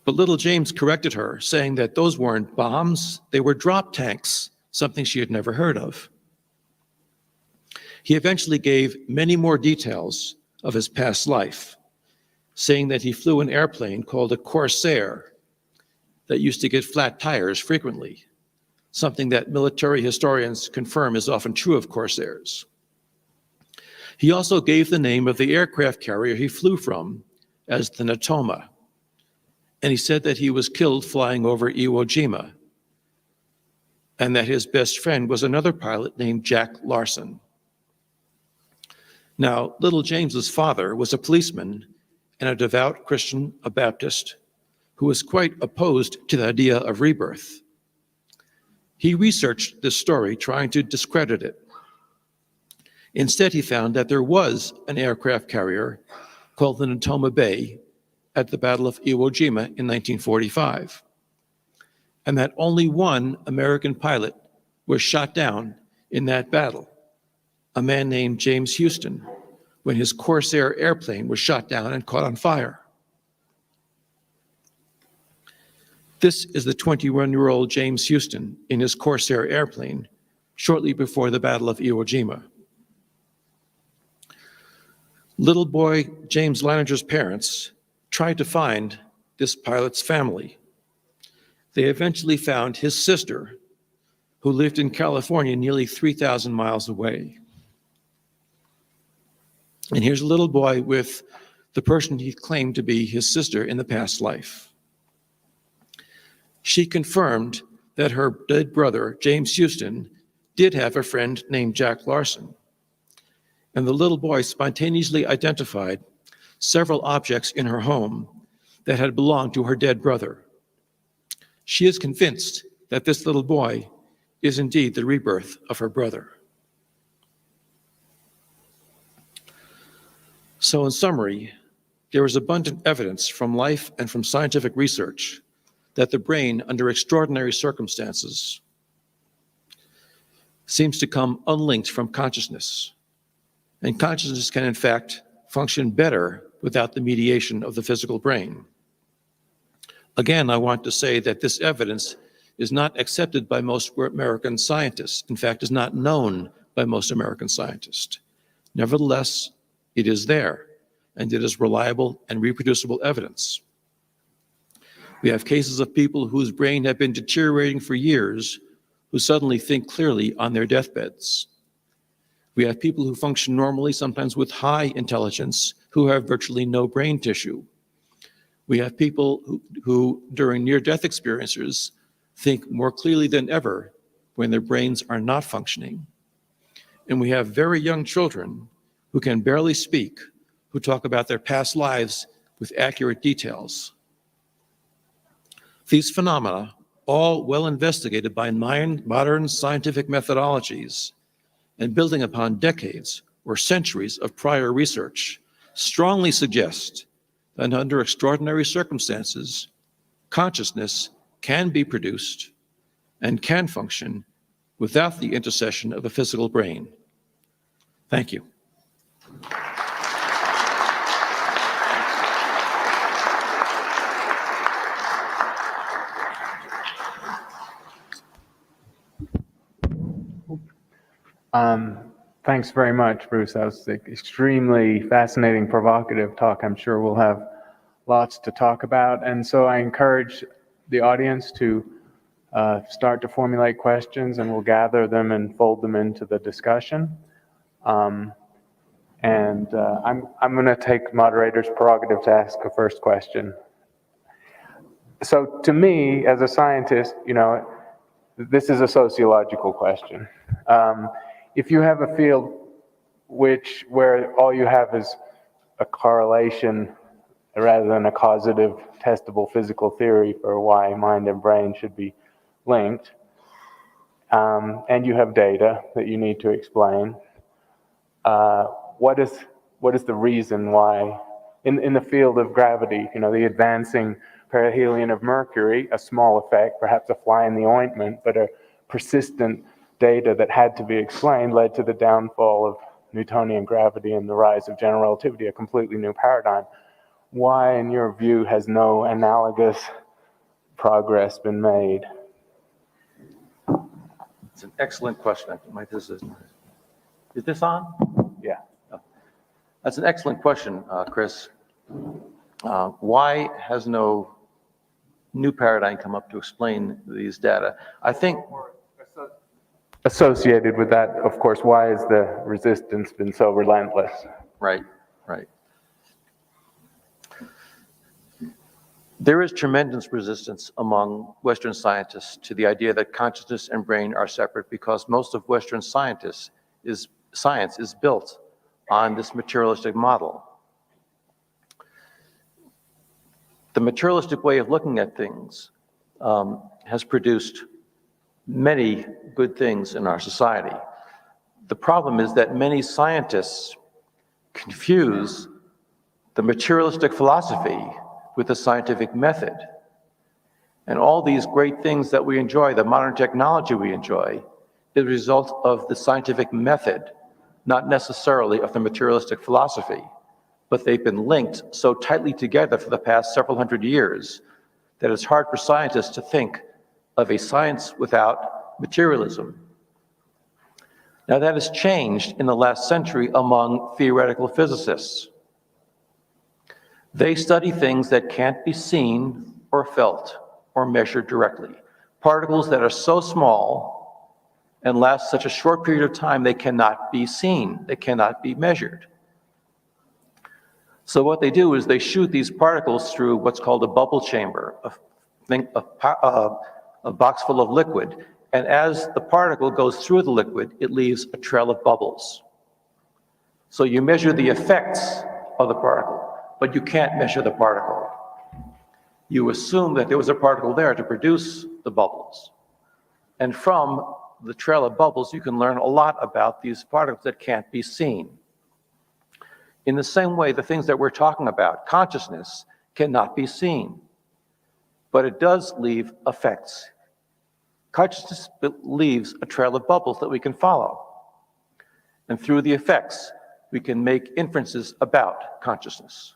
Speaker 2: But little James corrected her, saying that those weren't bombs, they were drop tanks, something she had never heard of. He eventually gave many more details of his past life, saying that he flew an airplane called a Corsair that used to get flat tires frequently, something that military historians confirm is often true of Corsairs. He also gave the name of the aircraft carrier he flew from as the Natoma, and he said that he was killed flying over Iwo Jima, and that his best friend was another pilot named Jack Larson. Now, little James's father was a policeman and a devout Christian, a Baptist, who was quite opposed to the idea of rebirth. He researched this story, trying to discredit it. Instead, he found that there was an aircraft carrier called the Natoma Bay at the Battle of Iwo Jima in 1945, and that only one American pilot was shot down in that battle, a man named James Houston, when his Corsair airplane was shot down and caught on fire. This is the 21-year-old James Houston in his Corsair airplane shortly before the Battle of Iwo Jima. Little boy James Leininger's parents tried to find this pilot's family. They eventually found his sister, who lived in California nearly 3,000 miles away. And here's a little boy with the person he claimed to be his sister in the past life. She confirmed that her dead brother, James Houston, did have a friend named Jack Larson. And the little boy spontaneously identified several objects in her home that had belonged to her dead brother. She is convinced that this little boy is indeed the rebirth of her brother. So in summary, there is abundant evidence from life and from scientific research that the brain, under extraordinary circumstances, seems to come unlinked from consciousness. And consciousness can, in fact, function better without the mediation of the physical brain. Again, I want to say that this evidence is not accepted by most American scientists. In fact, is not known by most American scientists. Nevertheless, it is there, and it is reliable and reproducible evidence. We have cases of people whose brain have been deteriorating for years, who suddenly think clearly on their deathbeds. We have people who function normally, sometimes with high intelligence, who have virtually no brain tissue. We have people who during near-death experiences, think more clearly than ever when their brains are not functioning. And we have very young children who can barely speak, who talk about their past lives with accurate details. These phenomena, all well investigated by modern scientific methodologies and building upon decades or centuries of prior research, strongly suggest that under extraordinary circumstances, consciousness can be produced and can function without the intercession of a physical brain. Thank you.
Speaker 3: Thanks very much, Bruce. That was an extremely fascinating, provocative talk. I'm sure we'll have lots to talk about. And so I encourage the audience to start to formulate questions, and we'll gather them and fold them into the discussion. I'm going to take moderator's prerogative to ask a first question. So to me, as a scientist, this is a sociological question. If you have a field where all you have is a correlation rather than a causative, testable physical theory for why mind and brain should be linked, and you have data that you need to explain, what is the reason why, in the field of gravity, the advancing perihelion of Mercury, a small effect, perhaps a fly in the ointment, but a persistent data that had to be explained led to the downfall of Newtonian gravity and the rise of general relativity, a completely new paradigm. Why, in your view, has no analogous progress been made?
Speaker 2: It's an excellent question. Is this on?
Speaker 3: Yeah.
Speaker 2: That's an excellent question, Chris. Why has no new paradigm come up to explain these data? I think
Speaker 3: Associated with that, of course, why has the resistance been so relentless?
Speaker 2: right. There is tremendous resistance among Western scientists to the idea that consciousness and brain are separate, because most of Western science is built on this materialistic model. The materialistic way of looking at things has produced many good things in our society. The problem is that many scientists confuse the materialistic philosophy with the scientific method. And all these great things that we enjoy, the modern technology we enjoy, is a result of the scientific method, not necessarily of the materialistic philosophy. But they've been linked so tightly together for the past several hundred years that it's hard for scientists to think of a science without materialism. Now, that has changed in the last century among theoretical physicists. They study things that can't be seen or felt or measured directly. Particles that are so small and last such a short period of time, they cannot be seen, they cannot be measured. So what they do is they shoot these particles through what's called a bubble chamber, a box full of liquid. And as the particle goes through the liquid, it leaves a trail of bubbles. So you measure the effects of the particle, but you can't measure the particle. You assume that there was a particle there to produce the bubbles. And from the trail of bubbles, you can learn a lot about these particles that can't be seen. In the same way, the things that we're talking about, consciousness, cannot be seen, but it does leave effects. Consciousness leaves a trail of bubbles that we can follow. And through the effects, we can make inferences about consciousness.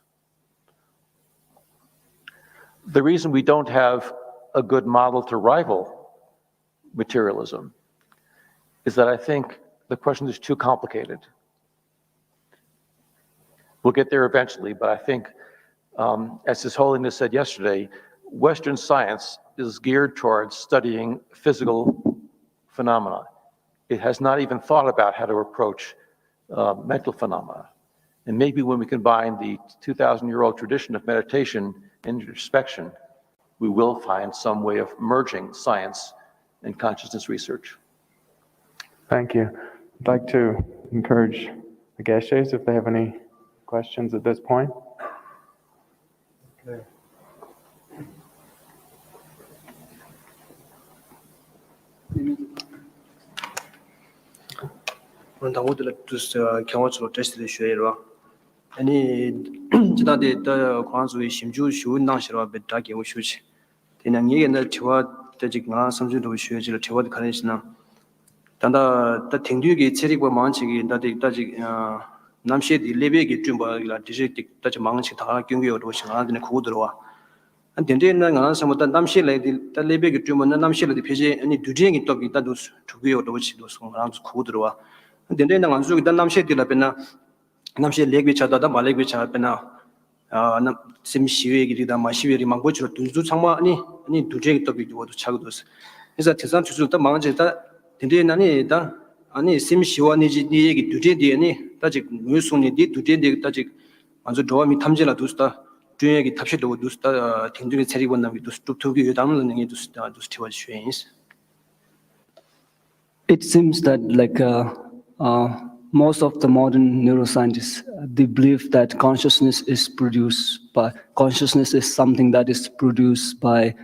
Speaker 2: The reason we don't have a good model to rival materialism is that I think the question is too complicated. We'll get there eventually, but I think, as His Holiness said yesterday, Western science is geared towards studying physical phenomena. It has not even thought about how to approach mental phenomena. And maybe when we combine the 2,000-year-old tradition of meditation and introspection, we will find some way of merging science and consciousness research.
Speaker 3: Thank you. I'd like to encourage the geshes if they have any questions at this point. Okay.
Speaker 4: 아니 지다데 더 관수의 심주 쉬운당시로 베다게 오슈지 대난 얘기는 저와 대직나 섬주도 쉬어질 저와 가능시나 단다 더 땡듀게 체리고 망치기 나데 다직 남시디 레베게 좀 봐라 디지틱 다지 망치 다 경계로 시간한테 그거 들어와 한 된데는 안 섬다 남시 레디 다 레베게 좀 남시 레디 페이지 아니 두쟁이 또 있다도 두고요도 치도 송한 그거 들어와 된데는 안 수기 다 남시디 라베나 남시 레그비 차다다 말레그비 차페나 남 심시웨기리다 마시웨리 망고치로 두주 창마 아니 두제기 떡이 주어도 차고도스 그래서 대산 주주도 망제다 된데나니 다 아니 심시와니지 니 얘기 두제디니 따직 뉴스니 디 두제디 따직 먼저 도와미 탐제라 두스다 주얘기 탑시도 두스다 땡중에 차리고 남이 두스 뚝뚝이 요담는 게 두스다 두스티와 쉐인스
Speaker 5: It seems that most of the modern neuroscientists, they believe that consciousness is something that is produced by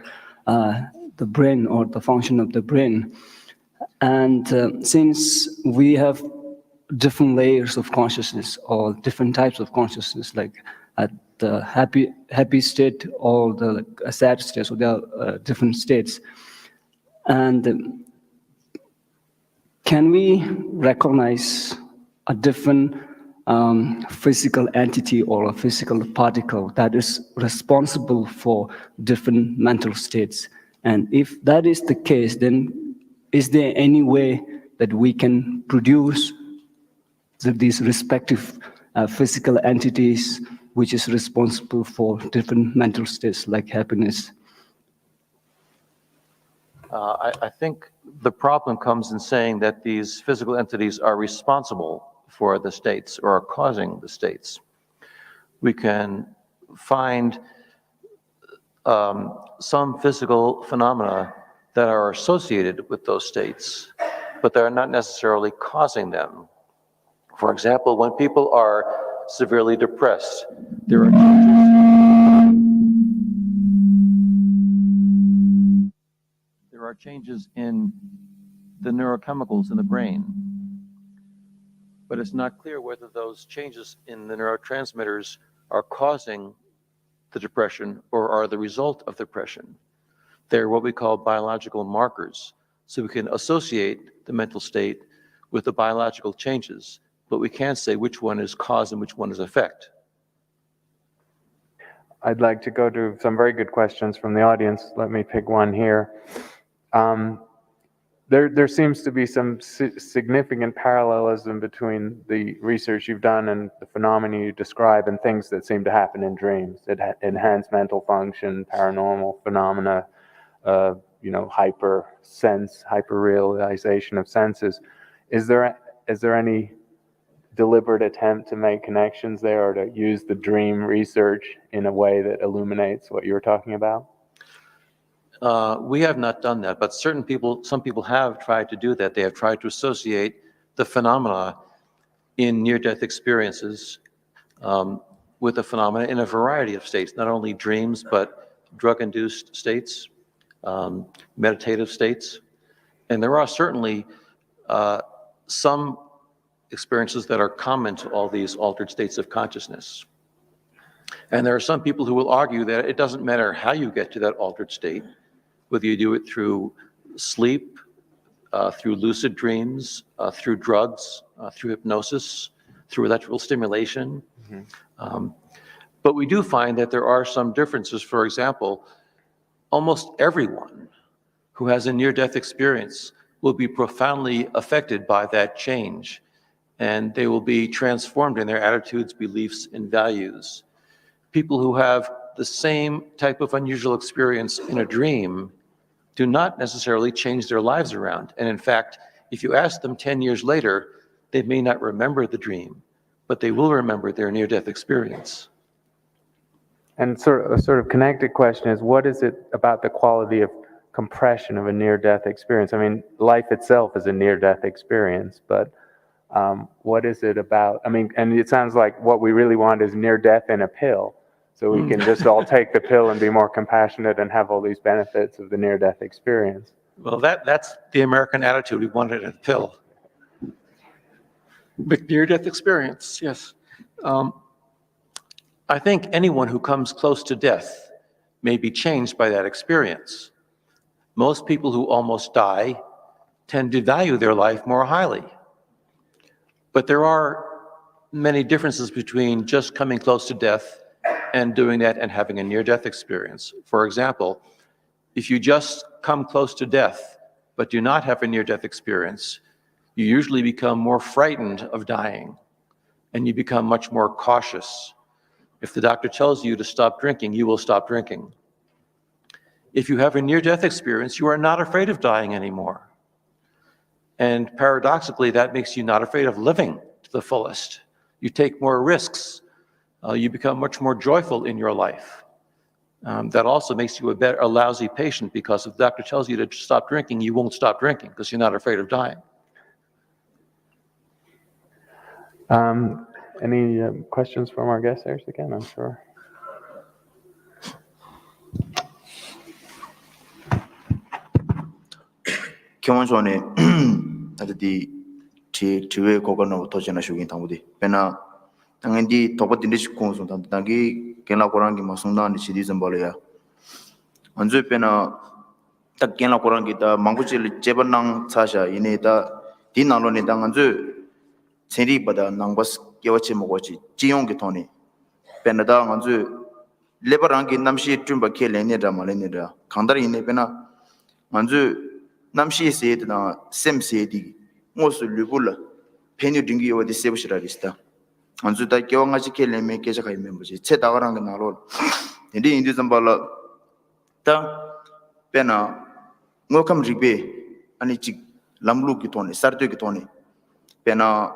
Speaker 5: the brain or the function of the brain. And since we have different layers of consciousness or different types of consciousness, like at the happy state or the sad state, so there are different states. And can we recognize a different physical entity or a physical particle that is responsible for different mental states? And if that is the case, then is there any way that we can produce these respective physical entities which is responsible for different mental states like happiness.
Speaker 2: I think the problem comes in saying that these physical entities are responsible for the states or are causing the states. We can find some physical phenomena that are associated with those states, but they're not necessarily causing them. For example, when people are severely depressed, there are changes in the neurochemicals in the brain, but it's not clear whether those changes in the neurotransmitters are causing the depression or are the result of depression. They're what we call biological markers, so we can associate the mental state with the biological changes, but we can't say which one is cause and which one is effect.
Speaker 3: I'd like to go to some very good questions from the audience. Let me pick one here. There seems to be some significant parallelism between the research you've done and the phenomena you describe and things that seem to happen in dreams. Enhanced mental function, paranormal phenomena, hyper realization of senses. Is there any deliberate attempt to make connections there or to use the dream research in a way that illuminates what you're talking about?
Speaker 2: We have not done that, but some people have tried to do that. They have tried to associate the phenomena in near-death experiences with the phenomena in a variety of states, not only dreams, but drug-induced states, meditative states. And there are certainly some experiences that are common to all these altered states of consciousness. And there are some people who will argue that it doesn't matter how you get to that altered state, whether you do it through sleep, through lucid dreams, through drugs, through hypnosis, through electrical stimulation. Mm-hmm. But we do find that there are some differences. For example, almost everyone who has a near-death experience will be profoundly affected by that change, and they will be transformed in their attitudes, beliefs, and values. People who have the same type of unusual experience in a dream do not necessarily change their lives around. And in fact, if you ask them 10 years later, they may not remember the dream, but they will remember their near-death experience.
Speaker 3: And a sort of connected question is, what is it about the quality of compression of a near-death experience? I mean, life itself is a near-death experience, but what is it about? I mean, and it sounds like what we really want is near-death in a pill. So we can just all take the pill and be more compassionate and have all these benefits of the near-death experience.
Speaker 2: Well, that's the American attitude. We want it in a pill. But near-death experience, yes. I think anyone who comes close to death may be changed by that experience. Most people who almost die tend to value their life more highly. But there are many differences between just coming close to death and doing that and having a near-death experience. For example, if you just come close to death but do not have a near-death experience, you usually become more frightened of dying and you become much more cautious. If the doctor tells you to stop drinking, you will stop drinking. If you have a near-death experience, you are not afraid of dying anymore. And paradoxically, that makes you not afraid of living to the fullest. You take more risks. You become much more joyful in your life. That also makes you a lousy patient, because if the doctor tells you to stop drinking, you won't stop drinking because you're not afraid of dying.
Speaker 3: Any questions from our guests there again, I'm sure.
Speaker 6: 경원전에 다들 지회 고관으로 도전하 쇼긴 당부디 배나 당연히 도버딘데 싶고서 당기 견라 고랑기 마송나니 시디즘 벌이야 언제 배나 딱 견라 고랑기다 망고질 제번랑 사샤 이네다 디나로네 당한저 세리보다 낭버스 깨워치 먹어지 지용기 돈이 배나다 언제 레버랑기 남시 좀 bakhel네다 말네다 강다리 이네 배나 언제 남시 세드나 셈세디 모스 르불라 페뉴 딩기 어디 세부시라리스타 안주 다 기왕하지 켈레메 계속 가면 뭐지 체다가랑 게 나로 근데 인디 좀발라 다 페나 ngokam ribe ani chik lamlu ki tone sarto ki tone pena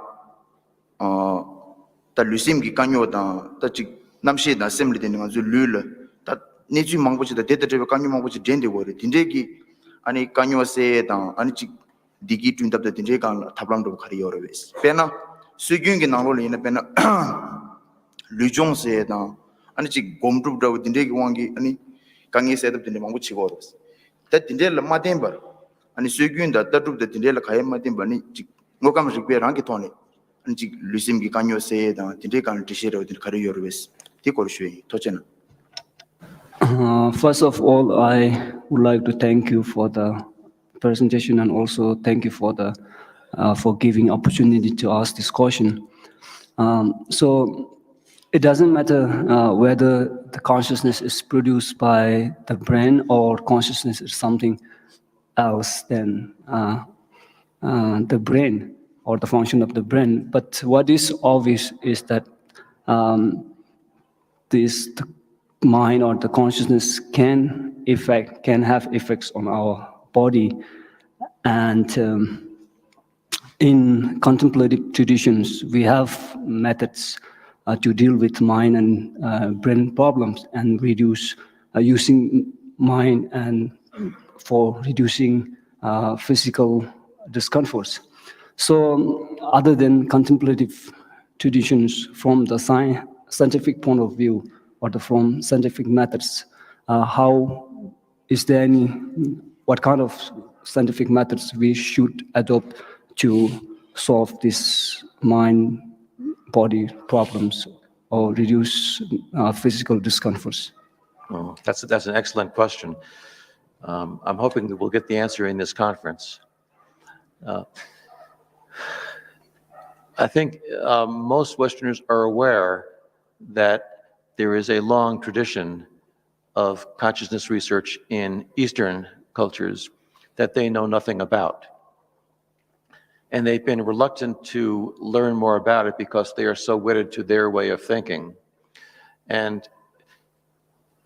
Speaker 6: ta lusim ki kanyo ta chik namshi da assembly den ngazu lul ta neju mangbochi da deta trebe kanyo mangbochi dende gore dinde ki ani kanyo se da ani chik digi twin tap da dinde kan tablam do khari yore wes pena sugyung ki nanglo le pena lujong se da ani chik gomtub da dinde ki wangi ani kangi se da dinde mangbochi gore wes that dindel matembar ani sugyunda tatub the dindel khay matembar ni ngokam rikbe rangi tone ani lusim gi kanyo se da dinde kan tishero din khari yorwes ti korshwe tochena.
Speaker 5: First of all, I would like to thank you for the presentation and also thank you for the for giving opportunity to ask this question. So it doesn't matter whether the consciousness is produced by the brain or consciousness is something else than the brain or the function of the brain. But what is obvious is that the mind or the consciousness can have effects on our body, and in contemplative traditions, we have methods to deal with mind and brain problems and reduce using mind and for reducing physical discomforts. So other than contemplative traditions from the scientific point of view or from scientific methods, what kind of scientific methods we should adopt to solve these mind-body problems or reduce physical discomforts?
Speaker 2: Oh, that's an excellent question. I'm hoping that we'll get the answer in this conference. I think most Westerners are aware that there is a long tradition of consciousness research in Eastern cultures that they know nothing about. And they've been reluctant to learn more about it because they are so wedded to their way of thinking. And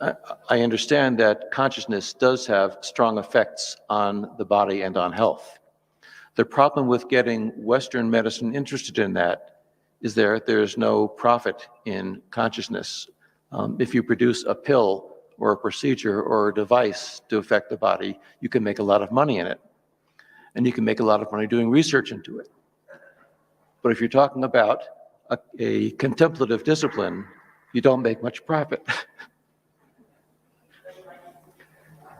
Speaker 2: I understand that consciousness does have strong effects on the body and on health. The problem with getting Western medicine interested in that is there's no profit in consciousness. If you produce a pill or a procedure or a device to affect the body, you can make a lot of money in it. And you can make a lot of money doing research into it. But if you're talking about a contemplative discipline, you don't make much profit.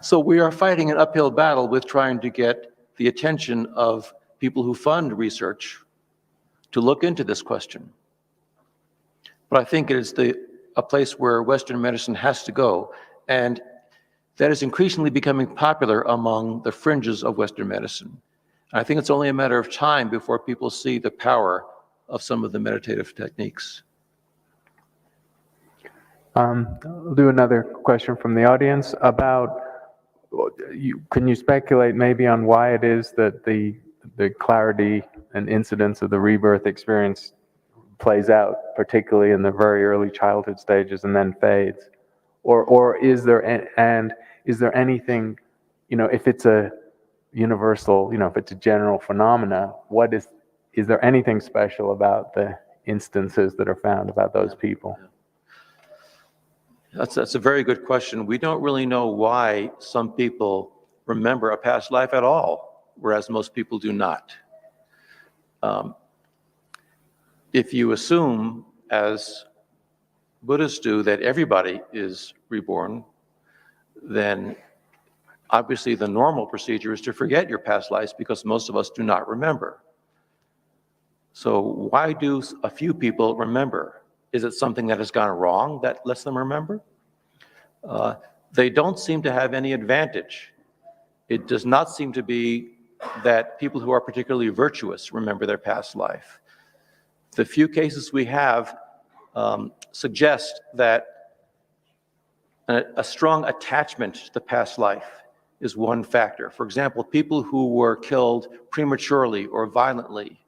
Speaker 2: So we are fighting an uphill battle with trying to get the attention of people who fund research to look into this question. But I think it is a place where Western medicine has to go, and that is increasingly becoming popular among the fringes of Western medicine. And I think it's only a matter of time before people see the power of some of the meditative techniques.
Speaker 3: I'll do another question from the audience about, can you speculate maybe on why it is that the clarity and incidence of the rebirth experience plays out, particularly in the very early childhood stages and then fades? Or is there anything, if it's a universal, if it's a general phenomena, is there anything special about the instances that are found about those people?
Speaker 2: That's a very good question. We don't really know why some people remember a past life at all, whereas most people do not. If you assume, as Buddhists do, that everybody is reborn, then obviously the normal procedure is to forget your past lives because most of us do not remember. So why do a few people remember? Is it something that has gone wrong that lets them remember? They don't seem to have any advantage. It does not seem to be that people who are particularly virtuous remember their past life. The few cases we have suggest that a strong attachment to the past life is one factor. For example, people who were killed prematurely or violently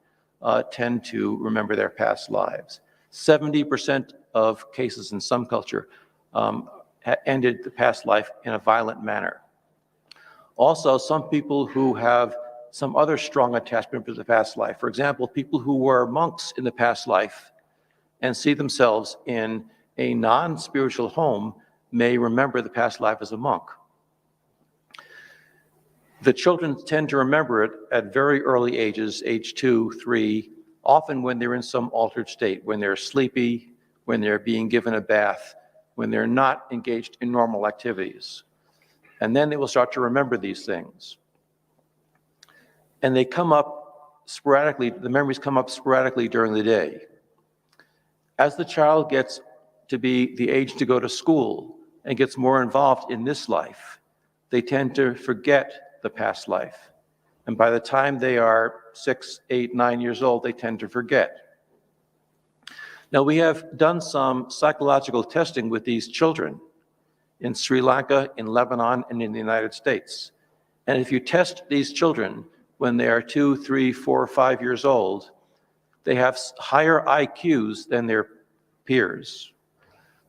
Speaker 2: tend to remember their past lives. 70% of cases in some culture ended the past life in a violent manner. Also, some people who have some other strong attachment to the past life, for example, people who were monks in the past life and see themselves in a non-spiritual home may remember the past life as a monk. The children tend to remember it at very early ages, age 2, 3, often when they're in some altered state, when they're sleepy, when they're being given a bath, when they're not engaged in normal activities. And then they will start to remember these things. And they come up sporadically, the memories come up sporadically during the day. As the child gets to be the age to go to school and gets more involved in this life, they tend to forget the past life. And by the time they are 6, 8, 9 years old, they tend to forget. Now, we have done some psychological testing with these children in Sri Lanka, in Lebanon, and in the United States. And if you test these children when they are 2, 3, 4, 5 years old, they have higher IQs than their peers.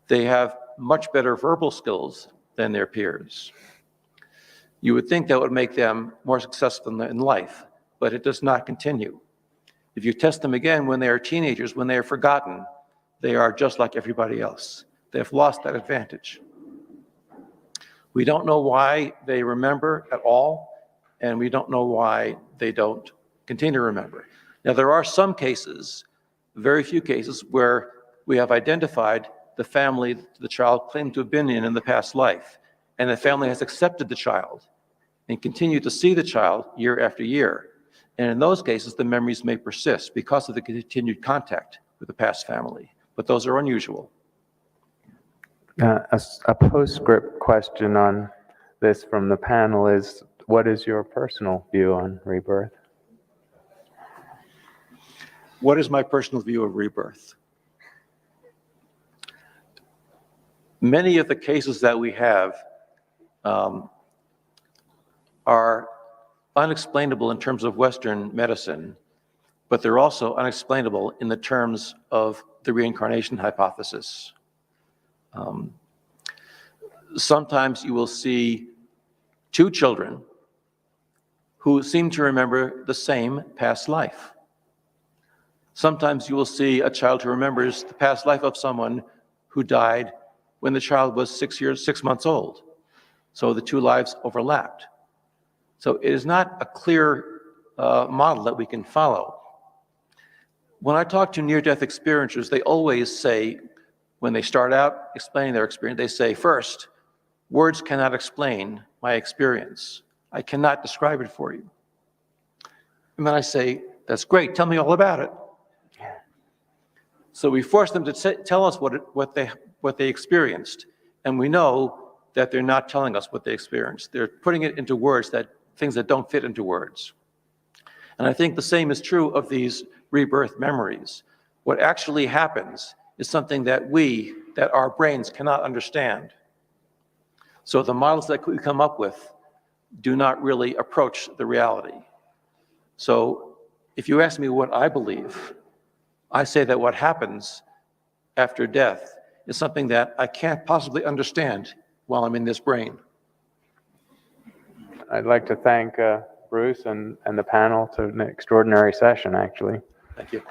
Speaker 2: They have much better verbal skills than their peers. You would think that would make them more successful in life, but it does not continue. If you test them again when they are teenagers, when they are forgotten, they are just like everybody else. They've lost that advantage. We don't know why they remember at all, and we don't know why they don't continue to remember. Now, there are some cases, very few cases, where we have identified the family the child claimed to have been in the past life, and the family has accepted the child and continued to see the child year after year. And in those cases, the memories may persist because of the continued contact with the past family, but those are unusual.
Speaker 3: A postscript question on this from the panel is, what is your personal view on rebirth?
Speaker 2: What is my personal view of rebirth? Many of the cases that we have are unexplainable in terms of Western medicine, but they're also unexplainable in the terms of the reincarnation hypothesis. Sometimes you will see two children who seem to remember the same past life. Sometimes you will see a child who remembers the past life of someone who died when the child was 6 months old. So the two lives overlapped. So it is not a clear model that we can follow. When I talk to near-death experiencers, they always say, when they start out explaining their experience, they say, first, words cannot explain my experience. I cannot describe it for you. And then I say, that's great, tell me all about it. So we force them to tell us what they experienced, and we know that they're not telling us what they experienced. They're putting it into words, things that don't fit into words. And I think the same is true of these rebirth memories. What actually happens is something that our brains cannot understand. So the models that we come up with do not really approach the reality. So if you ask me what I believe, I say that what happens after death is something that I can't possibly understand while I'm in this brain.
Speaker 3: I'd like to thank Bruce and the panel to an extraordinary session, actually.
Speaker 2: Thank you.